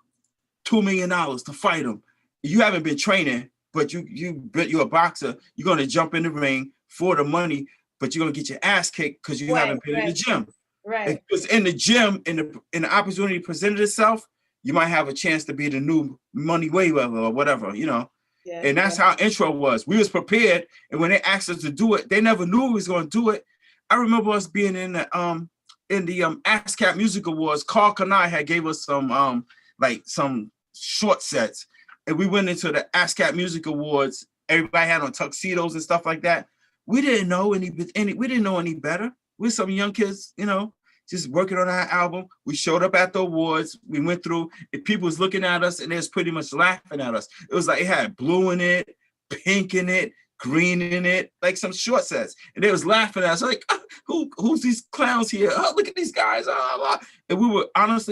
$2 million to fight him. You haven't been training, but you're a boxer. You're going to jump in the ring for the money, but you're going to get your ass kicked because you haven't been in the gym. Right. If it's in the gym and the opportunity presented itself, you might have a chance to be the new Money Mayweather or whatever, you know. Yeah, and that's how intro was. We was prepared, and when they asked us to do it, they never knew we was going to do it. I remember us being in the ASCAP Music Awards. Carl Kanai had gave us some short sets, and we went into the ASCAP Music Awards. Everybody had on tuxedos and stuff like that. We didn't know we didn't know any better. We were some young kids, you know, just working on our album. We showed up at the awards. We went through, and people was looking at us, and they was pretty much laughing at us. It was like it had blue in it, pink in it, green in it, like some short sets. And they was laughing at us, like, who's these clowns here? Oh, look at these guys. And we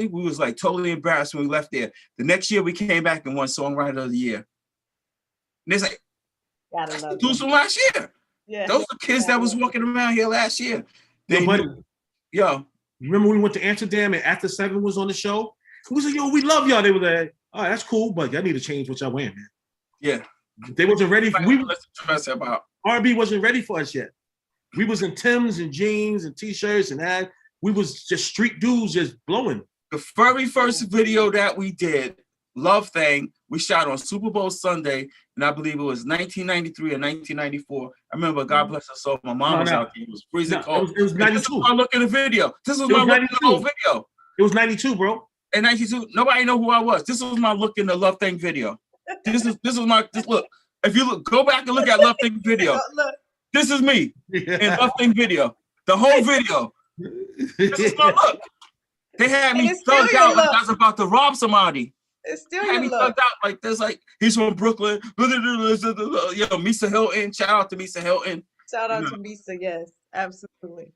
was like totally embarrassed when we left there. The next year we came back and won Songwriter of the Year. And it's like, that's the dudes from last year. Yeah. Those are kids that was walking around here last year. Yo, remember when we went to Amsterdam and After 7 was on the show? We was like, yo, we love y'all. They were like, all right, that's cool, but y'all need to change what y'all wearing, man. Yeah. They wasn't ready for R&B wasn't ready for us yet. We was in Timbs and jeans and t-shirts and that. We was just street dudes just blowing. The very first video that we did, Love Thing, we shot on Super Bowl Sunday, and I believe it was 1993 or 1994. I remember, God bless her soul, my mom was out there. It was freezing cold. It was 92. This was my look in the video. This was my look in the whole video. It was 92, bro. In 92, nobody know who I was. This was my look in the Love Thing video. This was my look. If you go back and look at Love Thing video, this is me in Love Thing video. The whole video. This is my look. They had me thugged out like I was about to rob somebody. It's still had me thugged out like this, like he's from Brooklyn. Yo, Misa Hilton. Shout out to Misa Hilton. Shout out to Misa, yes, absolutely.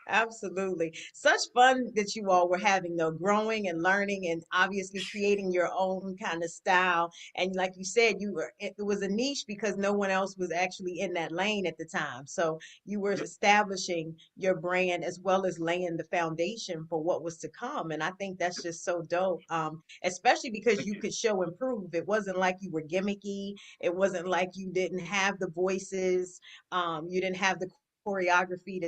Absolutely. Such fun that you all were having, though, growing and learning and obviously creating your own kind of style. And like you said, it was a niche because no one else was actually in that lane at the time. So you were establishing your brand as well as laying the foundation for what was to come. And I think that's just so dope, especially because you could show and prove. It wasn't like you were gimmicky. It wasn't like you didn't have the voices. You didn't have the choreography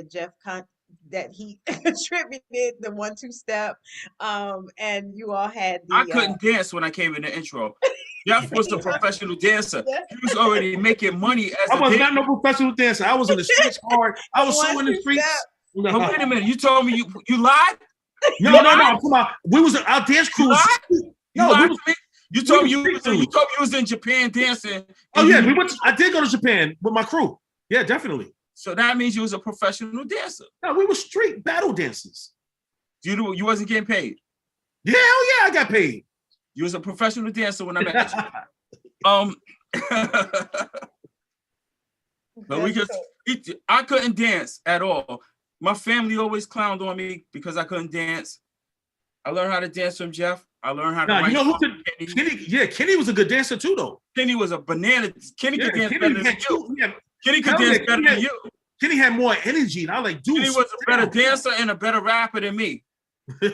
that he attributed, the 1-2 step, and you all had I couldn't dance when I came in the intro. Jeff was a professional dancer. He was already making money as I was not no professional dancer. I was in the streets hard. I was so in the streets. No. Oh, wait a minute. You told me you lied? No. Come on. We was our dance crew. You told me you was in Japan dancing. Oh yeah, I did go to Japan with my crew. Yeah, definitely. So that means you was a professional dancer. No, we were street battle dancers. You wasn't getting paid? Yeah, hell yeah, I got paid. You was a professional dancer when I met you. But I couldn't dance at all. My family always clowned on me because I couldn't dance. I learned how to dance from Jeff. I learned how to write. You know who could Kenny? Yeah, Kenny was a good dancer too, though. Kenny was a banana. Kenny could dance better than you. Kenny could dance better than you. Kenny had more energy, and I like, dude. Kenny was a better dancer and a better rapper than me. He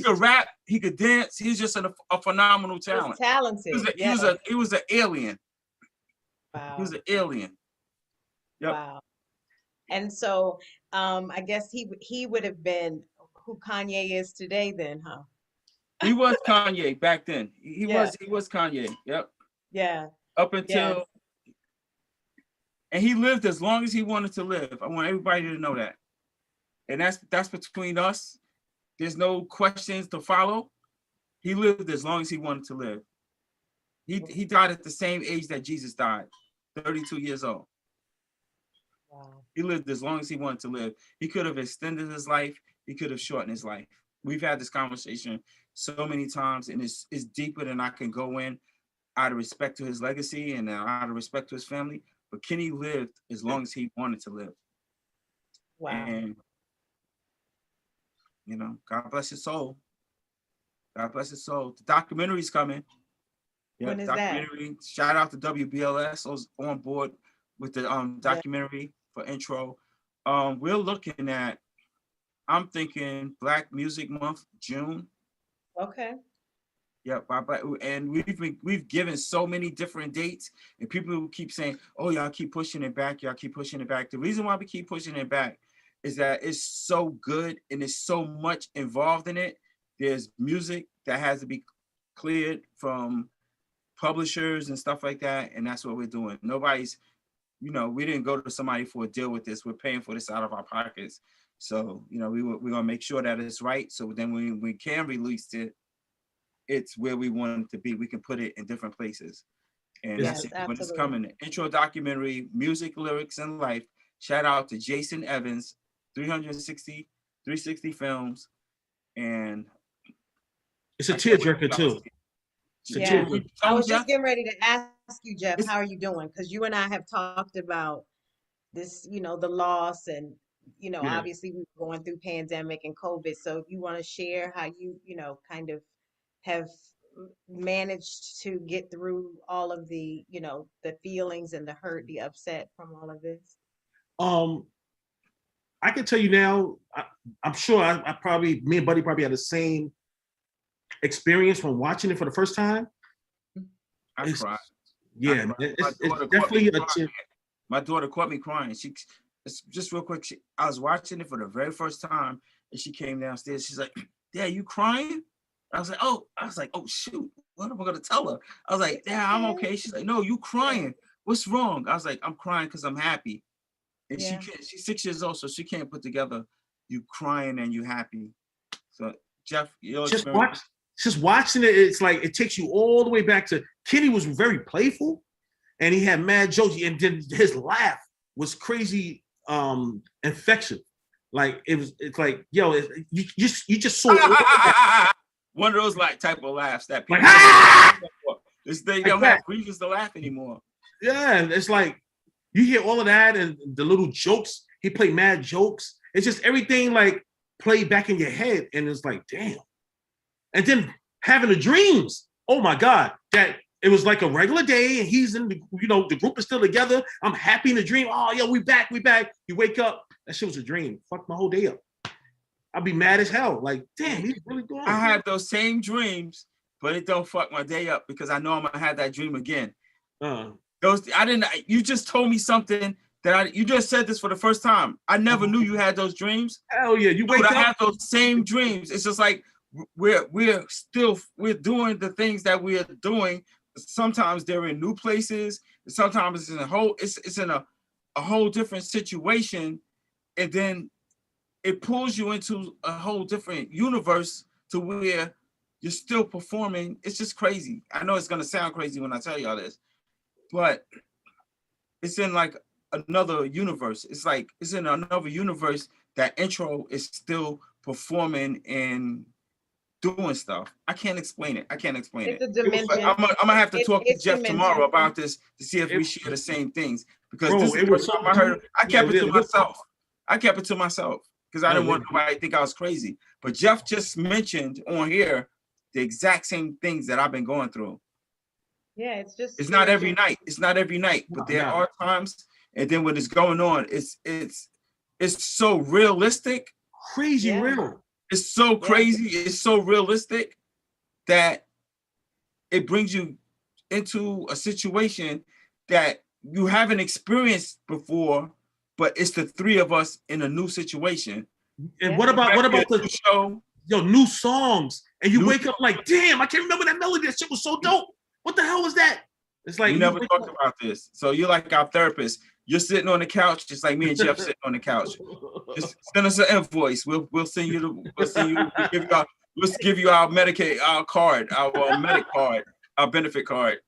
could rap. He could dance. He's just a phenomenal talent. He's talented. He was an alien. Wow. He was an alien. Yep. Wow. And so, I guess he would have been who Kanye is today, then, huh? He was Kanye back then. He was Kanye. Yep. Yeah. Up until, and he lived as long as he wanted to live. I want everybody to know that. And that's between us. There's no questions to follow. He lived as long as he wanted to live. He died at the same age that Jesus died, 32 years old. Wow. He lived as long as he wanted to live. He could have extended his life. He could have shortened his life. We've had this conversation so many times, and it's deeper than I can go in out of respect to his legacy and out of respect to his family. but Kenny lived as long as he wanted to live. Wow. And, you know, God bless his soul. God bless his soul. The documentary's coming. Yeah, when is documentary. that? Shout out to WBLS. I was on board with the documentary for intro. We're looking at, I'm thinking Black Music Month, June. Okay. Yeah, and we've given so many different dates, and people keep saying, "Oh, y'all keep pushing it back. Y'all keep pushing it back." The reason why we keep pushing it back is that it's so good and there's so much involved in it. There's music that has to be cleared from publishers and stuff like that, and that's what we're doing. Nobody's, you know, we didn't go to somebody for a deal with this. We're paying for this out of our pockets. So, you know, we're gonna make sure that it's right. So then when we can release it, it's where we want it to be. We can put it in different places. And Yes, that's it. When it's absolutely. coming, intro documentary, music, lyrics, and life. Shout out to Jason Evans, 360 films. And it's a tearjerker too. Yeah. I was just Jeff? getting ready to ask you, Jeff, It's- how are you doing? Because you and I have talked about this, you know, the loss and, you know, Yeah. obviously we were going through pandemic and COVID. So if you want to share how you know, kind of have managed to get through all of the, you know, the feelings and the hurt, the upset from all of this. I can tell you now, I'm sure I probably, me and Buddy probably had the same experience from watching it for the first time. I cried. Yeah, it's definitely a tip. My daughter caught me crying. It's just real quick. I was watching it for the very first time, and she came downstairs. She's like, "Dad, you crying?" I was like, "Oh shoot, what am I gonna tell her?" I was like, "Dad, I'm okay." She's like, "No, you crying? What's wrong?" I was like, "I'm crying because I'm happy." And Yeah. she's 6 years old, so she can't put together you crying and you happy. So Jeff, your experience. Just watching it, it's like it takes you all the way back to Kenny was very playful, and he had mad jokes, and then his laugh was crazy, infectious. Like it's like, yo, you just saw one of those like type of laughs that people they don't have reasons to laugh anymore. Yeah, and it's like you hear all of that and the little jokes. He played mad jokes. It's just everything like played back in your head, and it's like, damn. And then having the dreams. Oh my God, that it was like a regular day, and he's in the, you know, the group is still together. I'm happy in the dream. Oh, yo, we back. You wake up, that shit was a dream. Fuck my whole day up. I'll be mad as hell. Like, damn, he's really going. I have those same dreams, but it don't fuck my day up because I know I'm gonna have that dream again. You just told me something that you just said this for the first time. I never knew you had those dreams. Hell yeah, you wake up. I have those same dreams. It's just like we're doing the things that we are doing. Sometimes they're in new places. Sometimes it's in a whole different situation, and then it pulls you into a whole different universe to where you're still performing. It's just crazy. I know it's gonna sound crazy when I tell y'all this, but it's in like another universe. It's in another universe that intro is still performing and doing stuff. I can't explain it. It's a dimension. I'm gonna have to talk to Jeff dimension. tomorrow about this to see if we share the same things. Because Bro, this is the first time I heard it. I kept it to myself because I didn't want nobody to think I was crazy. But Jeff just mentioned on here the exact same things that I've been going through. Yeah, it's not every night. It's not every night, but there are times. And then when it's going on, it's so realistic. Crazy real. It's so crazy. It's so realistic that it brings you into a situation that you haven't experienced before, but it's the three of us in a new situation. And what about the show? Yo, new songs. And you wake up like, damn, I can't remember that melody. That shit was so dope. What the hell was that? It's like we never talked about this. So you're like our therapist. You're sitting on the couch, just like me and Jeff sitting on the couch. Just send us an invoice. We'll send you we'll give you our Medicaid, our card, our medic card, our benefit card.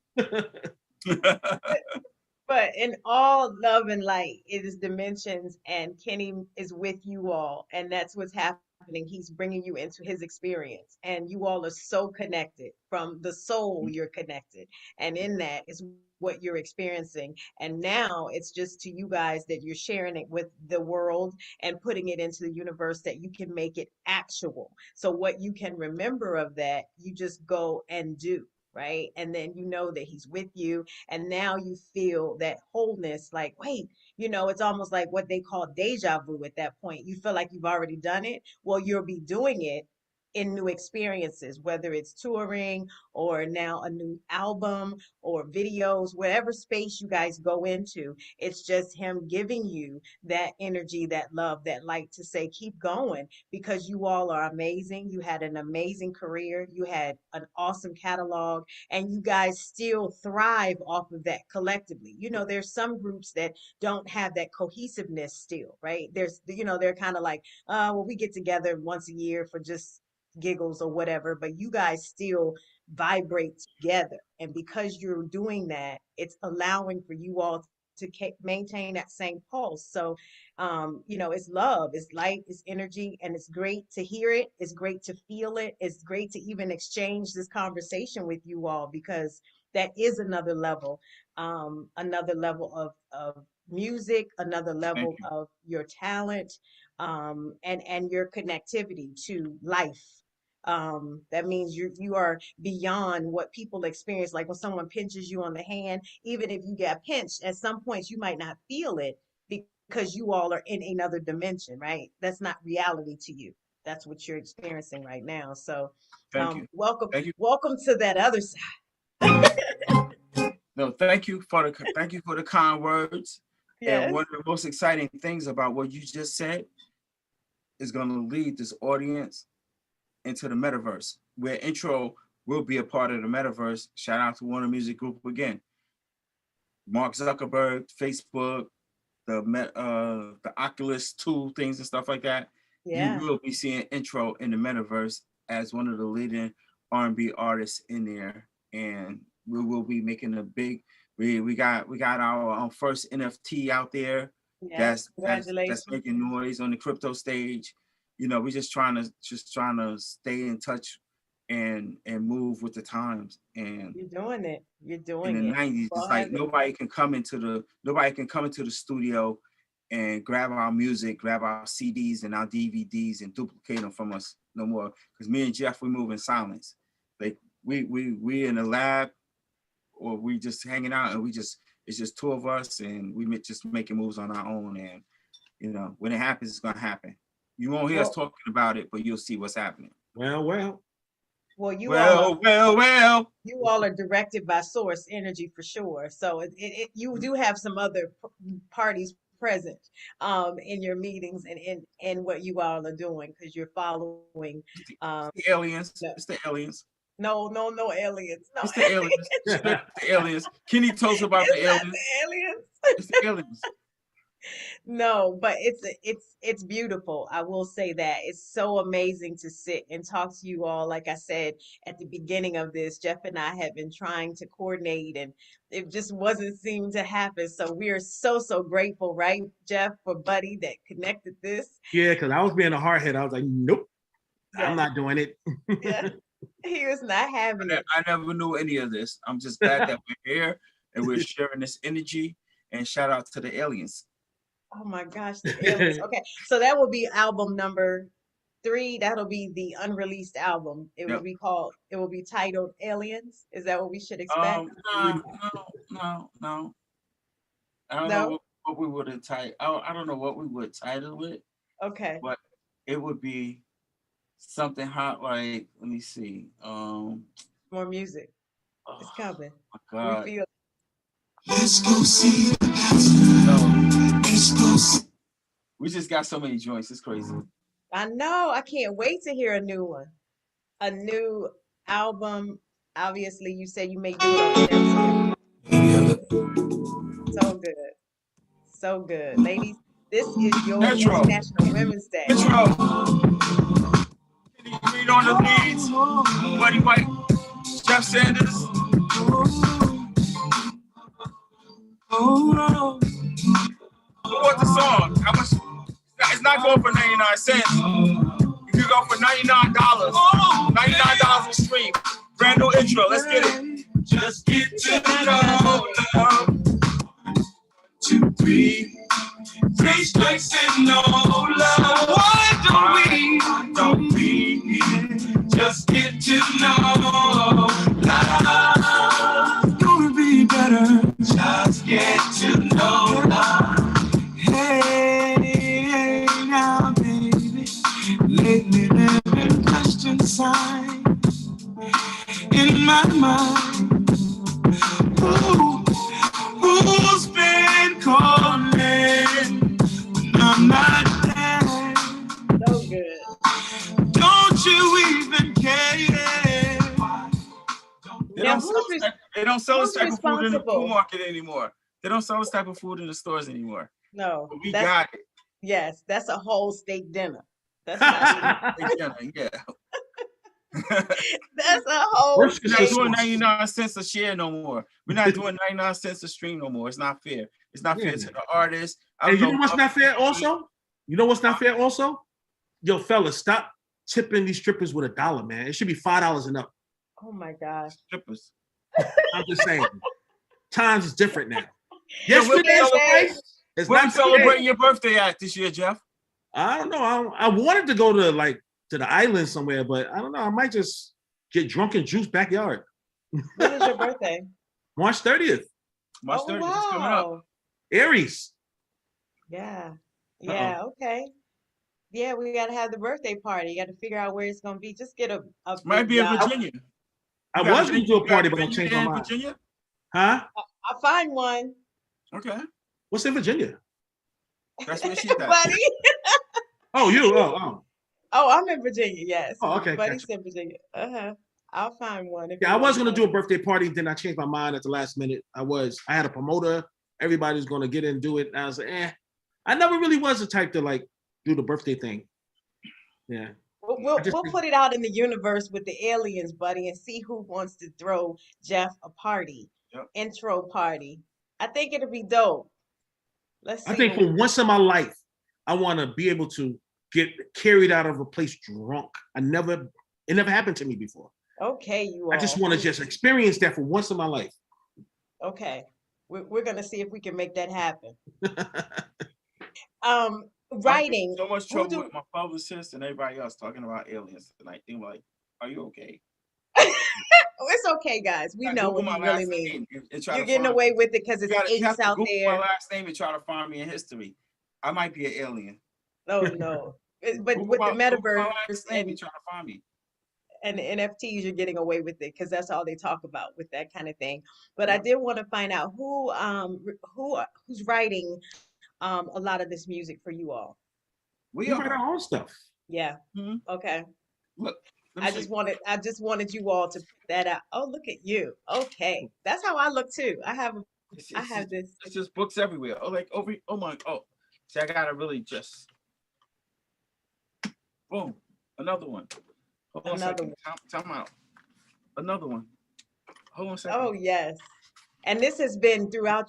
But in all love and light, it is dimensions, and Kenny is with you all, and that's what's happening. He's bringing you into his experience, and you all are so connected from the soul. You're connected, and in that is what you're experiencing. And now it's just to you guys that you're sharing it with the world and putting it into the universe that you can make it actual. So what you can remember of that, you just go and do. Right. And then you know that he's with you. And now you feel that wholeness, like, wait, it's almost like what they call deja vu at that point. You feel like you've already done it. Well, you'll be doing it in new experiences, whether it's touring or now a new album or videos, whatever space you guys go into. It's just him giving you that energy, that love, that light to say, keep going, because you all are amazing. You had an amazing career. You had an awesome catalog, and you guys still thrive off of that collectively. There's some groups that don't have that cohesiveness still, right? They're kind of like, well, we get together once a year for just giggles or whatever, but you guys still vibrate together. And because you're doing that, it's allowing for you all to maintain that same pulse. So, it's love, it's light, it's energy, and it's great to hear it. It's great to feel it. It's great to even exchange this conversation with you all, because that is another level of music, another level of your talent, and your connectivity to life. That means you are beyond what people experience. Like when someone pinches you on the hand, even if you get pinched, at some points you might not feel it because you all are in another dimension, right? That's not reality to you. That's what you're experiencing right now. So welcome to that other side. No, thank you for the kind words. Yes. And one of the most exciting things about what you just said is going to lead this audience into the metaverse, where intro will be a part of the metaverse. Shout out to Warner Music Group again. Mark Zuckerberg, Facebook, the Oculus 2 things and stuff like that. Yeah. You will be seeing intro in the metaverse as one of the leading R&B artists in there, and we will be making a big. We got our first NFT out there. Yes, that's making noise on the crypto stage. We're just trying to stay in touch and move with the times. And you're doing it. In the 90s, it's like nobody can come into the studio and grab our music, grab our CDs and our DVDs and duplicate them from us no more. Because me and Jeff, we move in silence. Like we in the lab, or we just hanging out, and it's just two of us, and we just making moves on our own. And when it happens, it's gonna happen. You won't hear us talking about it, but you'll see what's happening. Well. You all are directed by source energy for sure. So you do have some other parties present in your meetings and in what you all are doing, because you're following the aliens. It's the aliens. No aliens. No, it's the aliens. The aliens. Kenny told us about the aliens. The aliens. It's the aliens. No, but it's beautiful. I will say that it's so amazing to sit and talk to you all. Like I said at the beginning of this, Jeff and I have been trying to coordinate, and it just wasn't seeming to happen. So we are so grateful, right, Jeff, for Buddy that connected this. Yeah, because I was being a hardhead. I was like, nope, I'm not doing it. Yeah, he was not having it. I never knew any of this. I'm just glad that we're here and we're sharing this energy. And shout out to the aliens. Oh my gosh, the aliens. Okay, so that will be album number 3. That'll be the unreleased album. It will be called. It will be titled Aliens. Is that what we should expect? No. I don't know what we would have titled. I don't know what we would title it. Okay. But it would be something hot, like, let me see. More music. It's coming. Oh my God. We feel. Let's go see. We just got so many joints. It's crazy. I know. I can't wait to hear a new one. A new album. Obviously, you said you may do it on So good. So good. Ladies, this is your International Women's Day. Intro. Can you read on the leads? Buddy Wike, Jeff Sanders. Who wants the song? How much? It's not going for 99 cents. You can go for $99. $99 a stream. Brand new intro. Let's get it. Just get to know. Hey, now, baby, lately there have been question signs in my mind. Who's been calling when I'm not there? So good. Don't you even care? They Now, don't sell this who's type of food in the responsible? food market anymore. They don't sell this type of food in the stores anymore. No, But we got it. Yes, that's a whole steak dinner. That's not Yeah. that's a whole We're steak. not doing 99 cents a share no more. We're not doing 99 cents a stream no more. It's not fair. It's not fair to the artist. And you know what's not fair also? You know what's not fair also? Yo, fellas, stop tipping these strippers with $1, man. It should be $5 and up. Oh my gosh. Strippers. I'm just saying. Times is different now. Yes, Yesterday, it's not celebrating your birthday at this year, Jeff. I don't know. I wanted to go to the island somewhere, but I don't know. I might just get drunk in Juice's backyard. When is your birthday? March 30th. March 30th is coming up. Aries. Yeah. Yeah. Okay. Yeah, we gotta have the birthday party. You gotta figure out where it's gonna be. Just get a might be in Virginia. I was gonna do a party, but I changed my mind. Virginia? Huh? I'll find one. Okay. What's in Virginia? That's where she's at. Buddy. Oh, you. Oh. Oh, I'm in Virginia. Yes. Oh, okay. Buddy's in Virginia. I'll find one. Yeah, I was gonna do a birthday party, then I changed my mind at the last minute. I had a promoter. Everybody's gonna get in and do it. And I was like, I never really was the type to do the birthday thing. Yeah. We'll put it out in the universe with the aliens, buddy, and see who wants to throw Jeff a party. Yep. Intro party. I think it'll be dope. Let's see. I think for once in my life, I want to be able to get carried out of a place drunk. It never happened to me before. Okay, I just want to just experience that for once in my life. Okay. We're gonna see if we can make that happen. Writing. So much trouble with my publicist and everybody else talking about aliens tonight. They're like, "Are you okay?" It's okay, guys. We know what you really mean. You're getting away with it because it's apes out there. My last name and try to find me in history. I might be an alien. Oh no! But with the metaverse and trying to find me. And the NFTs, you're getting away with it because that's all they talk about with that kind of thing. But I did want to find out who's writing a lot of this music for you all. We write our own stuff. Yeah. Mm-hmm. Okay. Look, I just wanted you all to put that out. Oh, look at you. Okay, that's how I look too. I have this. It's just books everywhere. See, I gotta really just boom, another one. Hold on a second. Time out. Another one. Hold on a second. Oh yes, and this has been throughout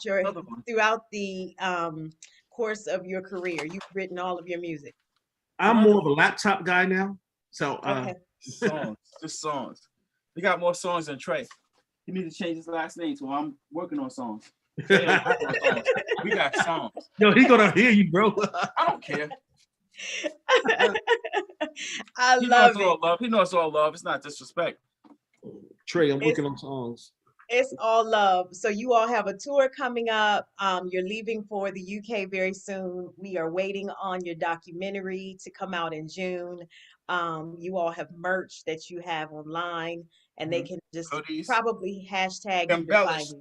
the course of your career. You've written all of your music. I'm more of a laptop guy now, so okay. Just songs. We got more songs than Trey. You need to change his last name, so I'm working on songs. We got songs. Yo, he gonna hear you, bro. I don't care. I love it. Love. He knows it's all love. It's not disrespect. Trey, I'm working on songs. It's all love. So you all have a tour coming up. You're leaving for the UK very soon. We are waiting on your documentary to come out in June. You all have merch that you have online, and they can just probably hashtag embellished.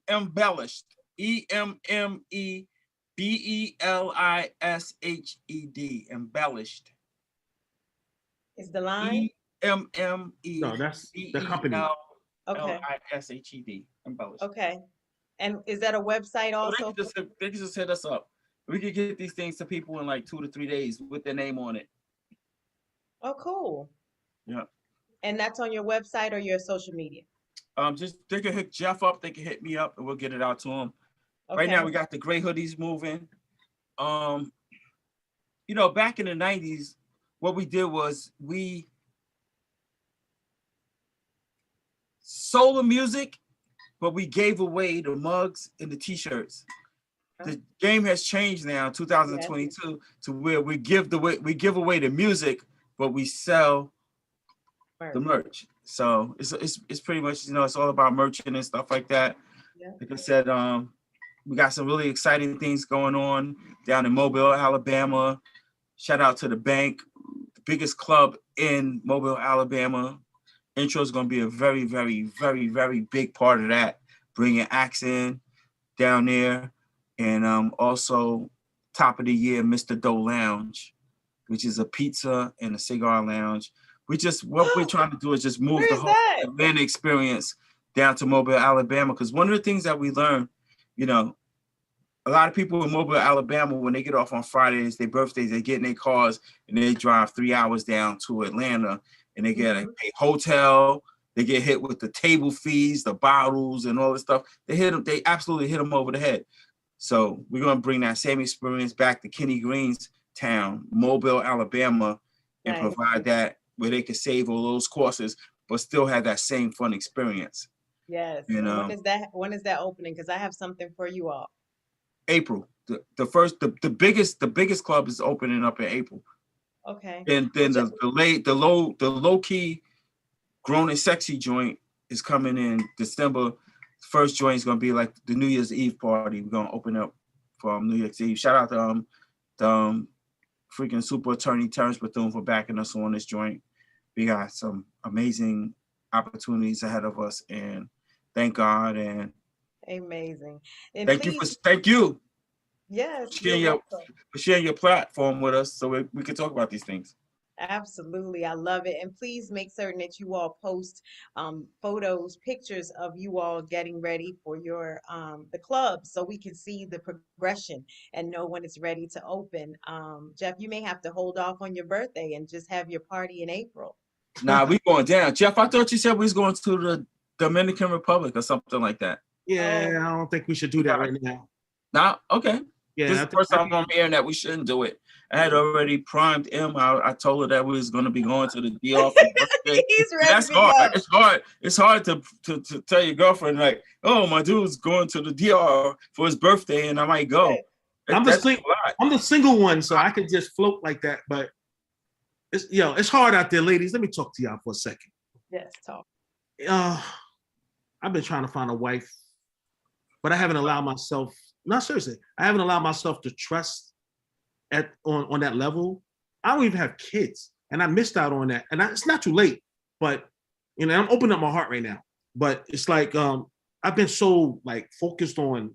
Embellished. EMMEBELISHED. Embellished. Is the line? EMME. No, that's the company. Okay. LISHED. Embellished. Okay. And is that a website also? They can just hit us up. We can get these things to people in like 2 to 3 days with their name on it. Oh, cool. Yeah. And that's on your website or your social media? Just they can hit Jeff up, they can hit me up, and we'll get it out to them. Okay. Right now we got the gray hoodies moving. Back in the 90s, what we did was we sold the music, but we gave away the mugs and the t-shirts. The game has changed now, 2022, to where we give away the music, but we sell the merch. So it's pretty much, it's all about merchant and stuff like that. Yeah. Like I said, we got some really exciting things going on down in Mobile, Alabama. Shout out to the Bank, the biggest club in Mobile, Alabama. Intro is going to be a very, very, very, very big part of that. Bringing acts in down there. And also top of the year, Mr. Doe Lounge, which is a pizza and a cigar lounge. What we're trying to do is just move the whole Atlanta experience down to Mobile, Alabama. Because one of the things that we learned, you know, a lot of people in Mobile, Alabama, when they get off on Fridays, their birthdays, they get in their cars and they drive 3 hours down to Atlanta, and they get a hotel. They get hit with the table fees, the bottles, and all this stuff. They absolutely hit them over the head. So we're gonna bring that same experience back to Kenny Green's town, Mobile, Alabama, and provide that where they can save all those courses, but still have that same fun experience. Yes. You know, when is that opening? Because I have something for you all. April. The biggest club is opening up in April. Okay. And then the low key grown and sexy joint is coming in December. First joint is gonna be like the New Year's Eve party. We're gonna open up for New Year's Eve. Shout out to the freaking super attorney Terrence Bethune for backing us on this joint. We got some amazing opportunities ahead of us, and thank God. And amazing. And thank you. Yes, for sharing your platform with us so we can talk about these things. Absolutely. I love it. And please make certain that you all post photos, pictures of you all getting ready for your the club, so we can see the progression and know when it's ready to open. Jeff, you may have to hold off on your birthday and just have your party in April. Nah, we going down. Jeff, I thought you said we was going to the Dominican Republic or something like that. Yeah, I don't think we should do that right now. Nah, okay. Yeah, this is the first time I'm hearing that we shouldn't do it. I had already primed him. I told her that we was going to be going to the DR for birthday. He's ready. That's hard. It's hard to tell your girlfriend, like, oh, my dude's going to the DR for his birthday, and I might go. Right. I'm the single one, so I can just float like that. But it's hard out there, ladies. Let me talk to y'all for a second. Yes, talk. I've been trying to find a wife, but I haven't allowed myself. No, seriously, I haven't allowed myself to trust on that level. I don't even have kids, and I missed out on that. And it's not too late, but I'm opening up my heart right now. But it's like I've been so like focused on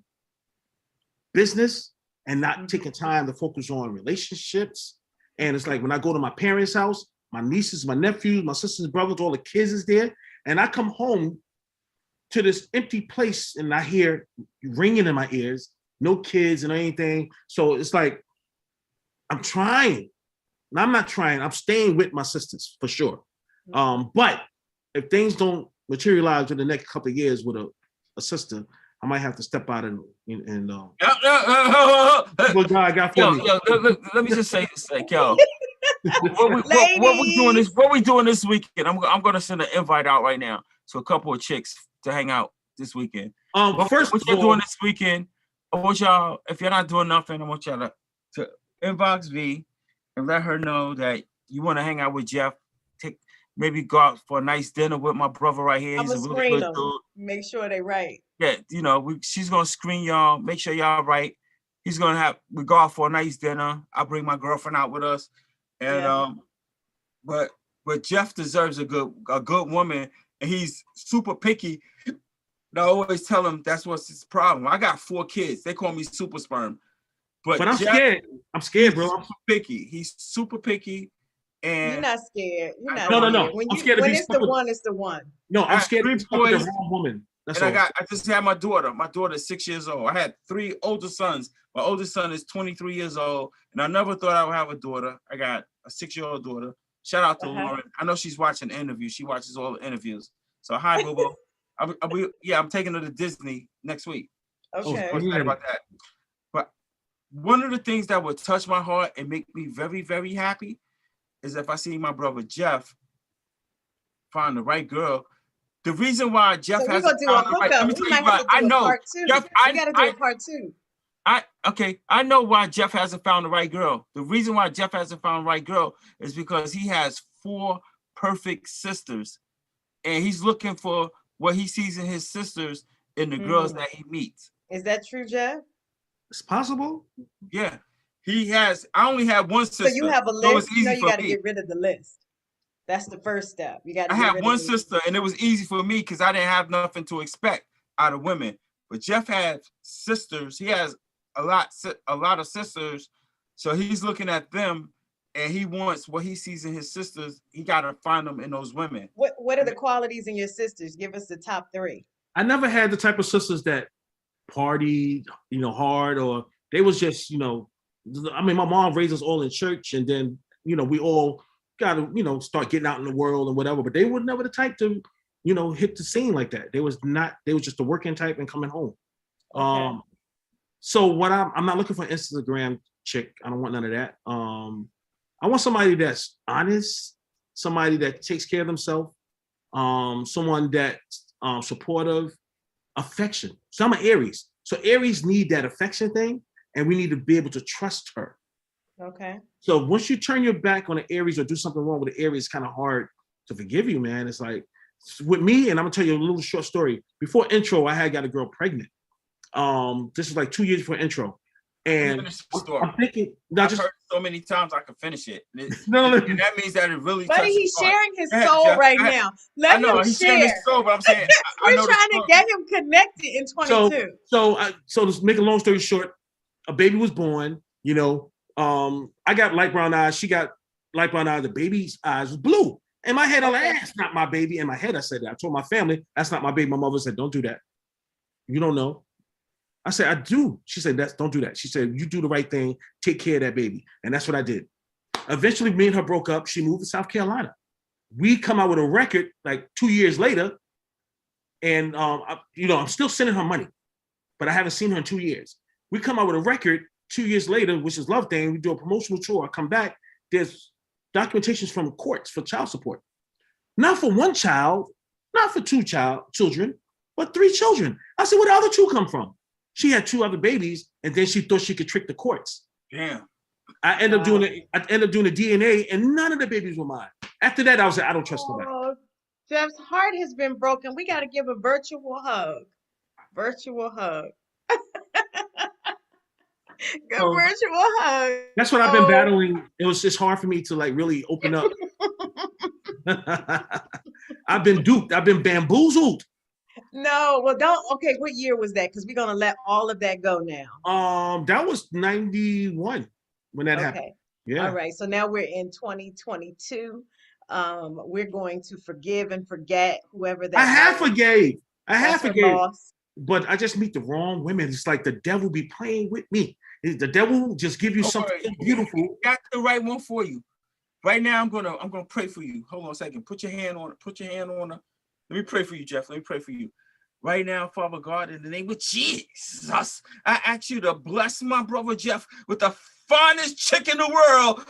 business and not taking time to focus on relationships. And it's like when I go to my parents' house, my nieces, my nephews, my sisters, brothers, all the kids is there, and I come home to this empty place and I hear ringing in my ears. No kids and anything. So it's like, I'm trying. And I'm not trying. I'm staying with my sisters for sure. But if things don't materialize in the next couple of years with a sister, I might have to step out and what God got for me. Let me just say this, like, yo. What we doing this weekend? I'm gonna send an invite out right now to a couple of chicks to hang out this weekend. What you're doing this weekend? I want y'all, if you're not doing nothing, I want y'all to inbox V and let her know that you want to hang out with Jeff. Maybe go out for a nice dinner with my brother right here. He's a really good dude. Make sure they right. Yeah, she's gonna screen y'all. Make sure y'all right. We go out for a nice dinner. I'll bring my girlfriend out with us, and but Jeff deserves a good woman, and he's super picky. And I always tell him that's what's his problem. I got 4 kids. They call me super sperm. But I'm scared. I'm scared, bro. Super picky. He's super picky. And you're not scared. You're not. No. When I'm scared when it's the one, it's the one. No, I'm scared to be the wrong woman. That's all. I just had my daughter. My daughter is 6 years old. I had 3 older sons. My oldest son is 23 years old, and I never thought I would have a daughter. I got a 6-year-old daughter. Shout out to Lauren. I know she's watching the interview. She watches all the interviews. So hi, boo boo. I'm taking her to Disney next week. Okay. I'm excited about that. But one of the things that would touch my heart and make me very, very happy is if I see my brother Jeff find the right girl. The reason why Jeff hasn't found the right, let me tell you why. I know Jeff. We gotta do a part 2. I know why Jeff hasn't found the right girl. The reason why Jeff hasn't found the right girl is because he has 4 perfect sisters, and he's looking for what he sees in his sisters in the girls that he meets. Is that true, Jeff? It's possible. Yeah. I only have one sister. So you have a so it was list. You know, easy you for got to me. get rid of the list. That's the first step. You got to I get have rid one of the sister, and it was easy for me because I didn't have nothing to expect out of women. But Jeff had sisters. He has a lot of sisters. So he's looking at them, and he wants what he sees in his sisters. He got to find them in those women. What are the qualities in your sisters? Give us the top 3. I never had the type of sisters that partied, hard, or they was just, I mean, my mom raised us all in church, and then, we all got to, start getting out in the world and whatever, but they were never the type to, hit the scene like that. They was just the working type and coming home. Okay. So what I'm not looking for an Instagram chick. I don't want none of that. I want somebody that's honest, somebody that takes care of themselves, someone that's supportive, affection. So I'm an Aries. So Aries need that affection thing, and we need to be able to trust her. Okay. So once you turn your back on an Aries or do something wrong with an Aries, it's kind of hard to forgive you, man. It's like with me, and I'm gonna tell you a little short story. Before intro, I had got a girl pregnant. This was like 2 years before intro. And I'm thinking, I've heard so many times I can finish it. And that means that it really. Buddy, he's sharing his soul right now. Let him he's share. sharing his soul, but I'm saying we're trying to get him connected in 22. So to make a long story short, a baby was born. I got light brown eyes. She got light brown eyes. The baby's eyes was blue. In my head, I'm like, that's not my baby. In my head, I said that. I told my family, that's not my baby. My mother said, don't do that. You don't know. I said, I do. She said, don't do that. She said, you do the right thing. Take care of that baby. And that's what I did. Eventually, me and her broke up. She moved to South Carolina. We come out with a record like 2 years later. And, I'm still sending her money, but I haven't seen her in 2 years. We come out with a record 2 years later, which is Love Thing. We do a promotional tour. I come back. There's documentations from courts for child support. Not for one child, not for two children, but 3 children. I said, where the other 2 come from? She had 2 other babies, and then she thought she could trick the courts. Damn. I ended up doing the DNA, and none of the babies were mine. After that, I was like, I don't trust nobody. Jeff's heart has been broken. We got to give a virtual hug. Virtual hug. Virtual hug. That's what I've been battling. It was just hard for me to like really open up. I've been duped. I've been bamboozled. No, well, don't. Okay, what year was that? Because we're gonna let all of that go now. That was 91 when that happened. Yeah. All right. So now we're in 2022. We're going to forgive and forget whoever that. I have forgave. Loss. But I just meet the wrong women. It's like the devil be playing with me. The devil just give you something beautiful. Got the right one for you. Right now, I'm gonna pray for you. Hold on a second. Put your hand on her. Let me pray for you, Jeff. Let me pray for you. Right now, Father God, in the name of Jesus, I ask you to bless my brother Jeff with the finest chick in the world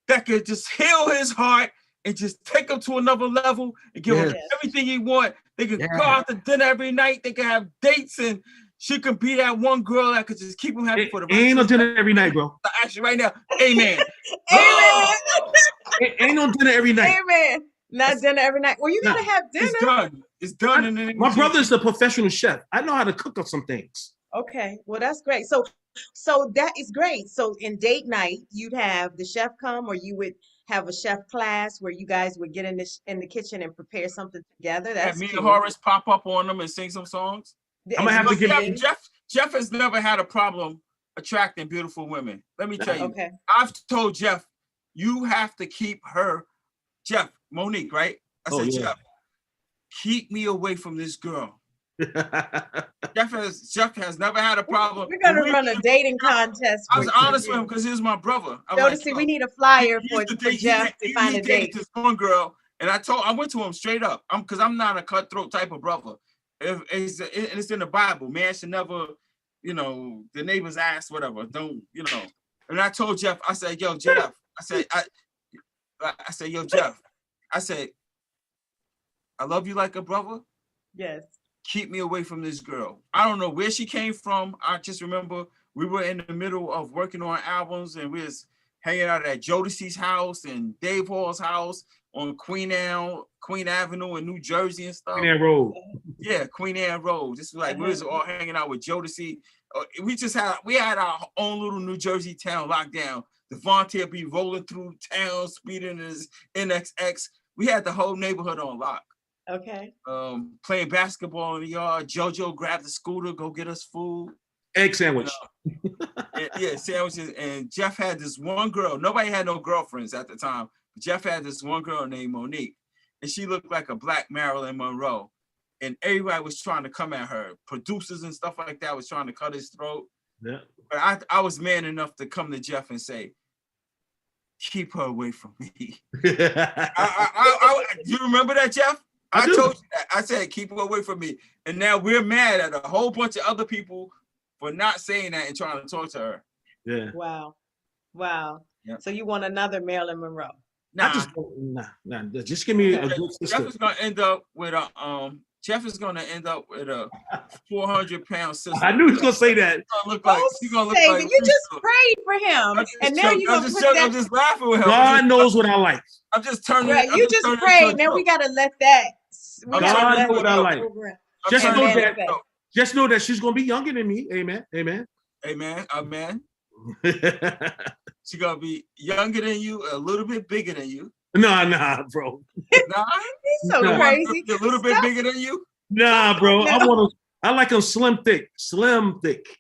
that could just heal his heart and just take him to another level and give him everything he wants. They can go out to dinner every night. They can have dates, and she can be that one girl that could just keep him happy for the rest ain't no dinner every night, bro. Actually, right now, amen. Amen. Ain't no dinner every night. Amen. Not dinner every night. Well, you gotta have dinner. It's done. It's done. My brother's a professional chef. I know how to cook up some things. Okay, well that's great. So that is great. So in date night, you'd have the chef come, or you would have a chef class where you guys would get in the kitchen and prepare something together. That's me and Horace pop up on them and sing some songs. I'm gonna have to give Jeff has never had a problem attracting beautiful women. Let me tell you. Okay. I've told Jeff, you have to keep her. Jeff, Monique, right? I said, Jeff, keep me away from this girl. Jeff has never had a problem. We're gonna run a dating contest. I was honest with him because he was my brother. We need a flyer for Jeff to find a date. This one girl, and I went to him straight up. Because I'm not a cutthroat type of brother. It's in the Bible. Man should never, the neighbors ask, whatever. Don't, And I told Jeff, I said, yo, Jeff. I said, yo, Jeff. I said, I love you like a brother. Yes. Keep me away from this girl. I don't know where she came from. I just remember we were in the middle of working on albums, and we was hanging out at Jodeci's house and Dave Hall's house on Queen Avenue in New Jersey and stuff. Queen Anne Road. Yeah, Queen Anne Road. Just like we was all hanging out with Jodeci. We had our own little New Jersey town locked down. Devontae would be rolling through town, speeding his NXX. We had the whole neighborhood on lock. Okay. Playing basketball in the yard. JoJo grabbed the scooter, go get us food. Egg sandwich. Yeah, sandwiches. And Jeff had this one girl. Nobody had no girlfriends at the time. But Jeff had this one girl named Monique. And she looked like a black Marilyn Monroe. And everybody was trying to come at her. Producers and stuff like that was trying to cut his throat. Yeah. But I was man enough to come to Jeff and say, keep her away from me. You remember that, Jeff? I told you that. I said, keep her away from me. And now we're mad at a whole bunch of other people for not saying that and trying to talk to her. Yeah. Wow. Yeah. So you want another Marilyn Monroe? Nah. Just give me a good sister. Jeff is gonna end up with a 400-pound sister. I knew he was gonna say that. You just prayed for him, and now you gonna put that. I'm just laughing with him. God knows what I like. I'm just turning. Right, you just prayed. Now we gotta let that. God knows what I like. Just know that she's gonna be younger than me. Amen. Amen. Amen. Amen. She's gonna be younger than you, a little bit bigger than you. Nah, bro. Nah, he's so crazy. A little bit bigger than you. Nah, bro. No. I like them slim thick,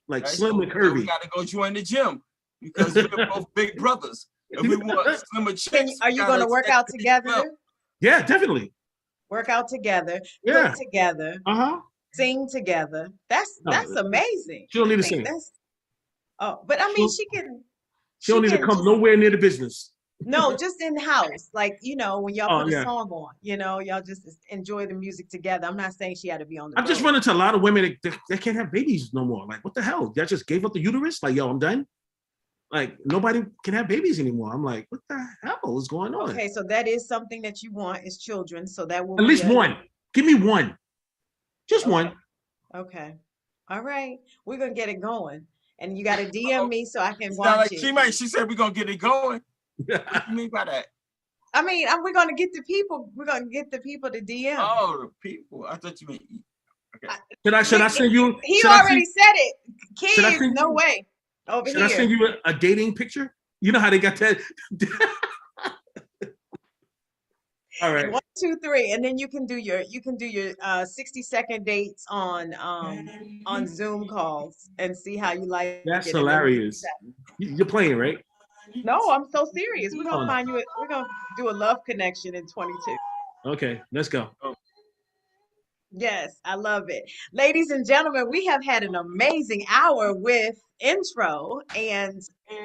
like slim and curvy. We gotta go join the gym because we're both big brothers. And we want slimmer chicks. Are you gonna work out together? Yeah, definitely. Work out together. Yeah. Cook together. Sing together. That's amazing. She don't need to sing. But I mean, she can. She don't need to come nowhere near the business. No, just in the house. Like, when y'all put a song on, y'all just enjoy the music together. I'm not saying she had to be on the I'm just running into a lot of women that can't have babies no more. Like, what the hell? Y'all just gave up the uterus? Like, yo, I'm done. Like, nobody can have babies anymore. I'm like, what the hell is going on? Okay, so that is something that you want is children. So that will at least one. Give me one. Just one. Okay. All right. We're gonna get it going. And you gotta DM me so I can watch it. She said we're gonna get it going. What do you mean by that? I mean, we're gonna get the people. We're gonna get the people to DM. Oh, the people. I thought you meant. Okay. Should I send you? He already said it. Kids, no way. Over here. Should I send you a dating picture? You know how they got that. All right. 1, 2, 3, and then you can do your 60-second dates on Zoom calls and see how you like. That's hilarious. You're playing, right? No, I'm so serious. We're gonna find you. We're gonna do a love connection in 22. Okay, let's go. Yes, I love it. Ladies and gentlemen, we have had an amazing hour with Intro, and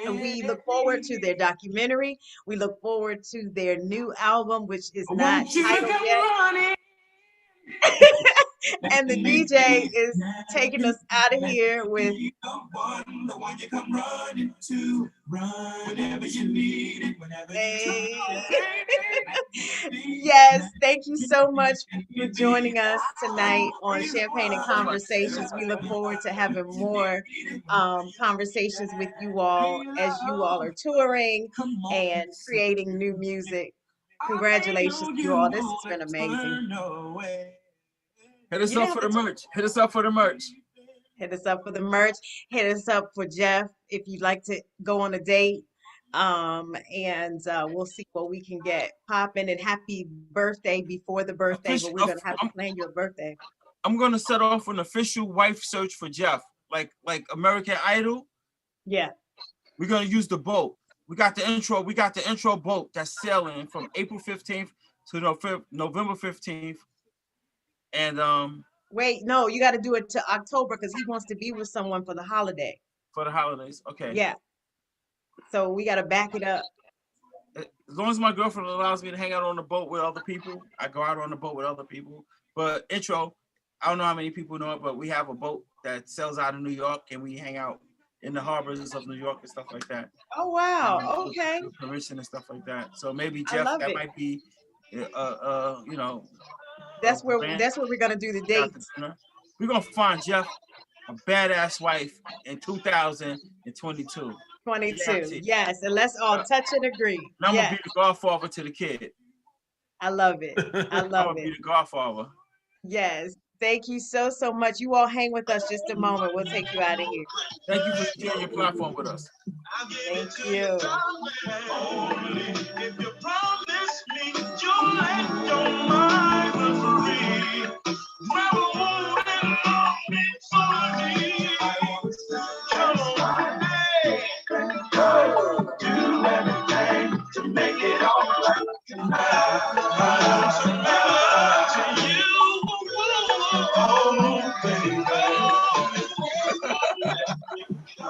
we look forward to their documentary. We look forward to their new album, which is not titled yet. And the DJ is taking us out of here with yes, thank you so much for joining us tonight on Champagne and Conversations. We look forward to having more conversations with you all as you all are touring and creating new music. Congratulations to you all. This has been amazing. Hit us up for the merch. Hit us up for the merch. Hit us up for the merch. Hit us up for Jeff if you'd like to go on a date. And we'll see what we can get popping. And happy birthday before the birthday, but we're gonna have to plan your birthday. I'm gonna set off an official wife search for Jeff, like American Idol. Yeah. We're gonna use the boat. We got the intro boat that's sailing from April 15th to November 15th. And wait, no, you got to do it to October because he wants to be with someone for the holiday. For the holidays, okay. Yeah. So we got to back it up. As long as my girlfriend allows me to hang out on the boat with other people, I go out on the boat with other people. But Intro, I don't know how many people know it, but we have a boat that sails out of New York, and we hang out in the harbors of New York and stuff like that. Oh wow! Okay. With permission and stuff like that. So maybe Jeff, that might be, That's where we're gonna do the dates. We're gonna find Jeff a badass wife in 2022. 22. Yes, and let's all touch and agree. And I'm gonna be the godfather to the kid. I love it. I love I'm gonna it. be the godfather. Yes. Thank you so much. You all hang with us just a moment. We'll take you out of here. Thank you for sharing your platform with us. Thank you. Only if you promise me you'll let your mind run free. Never moving on before come on, hey, go, do everything to make it all right tonight. I want to make love to you, oh, baby.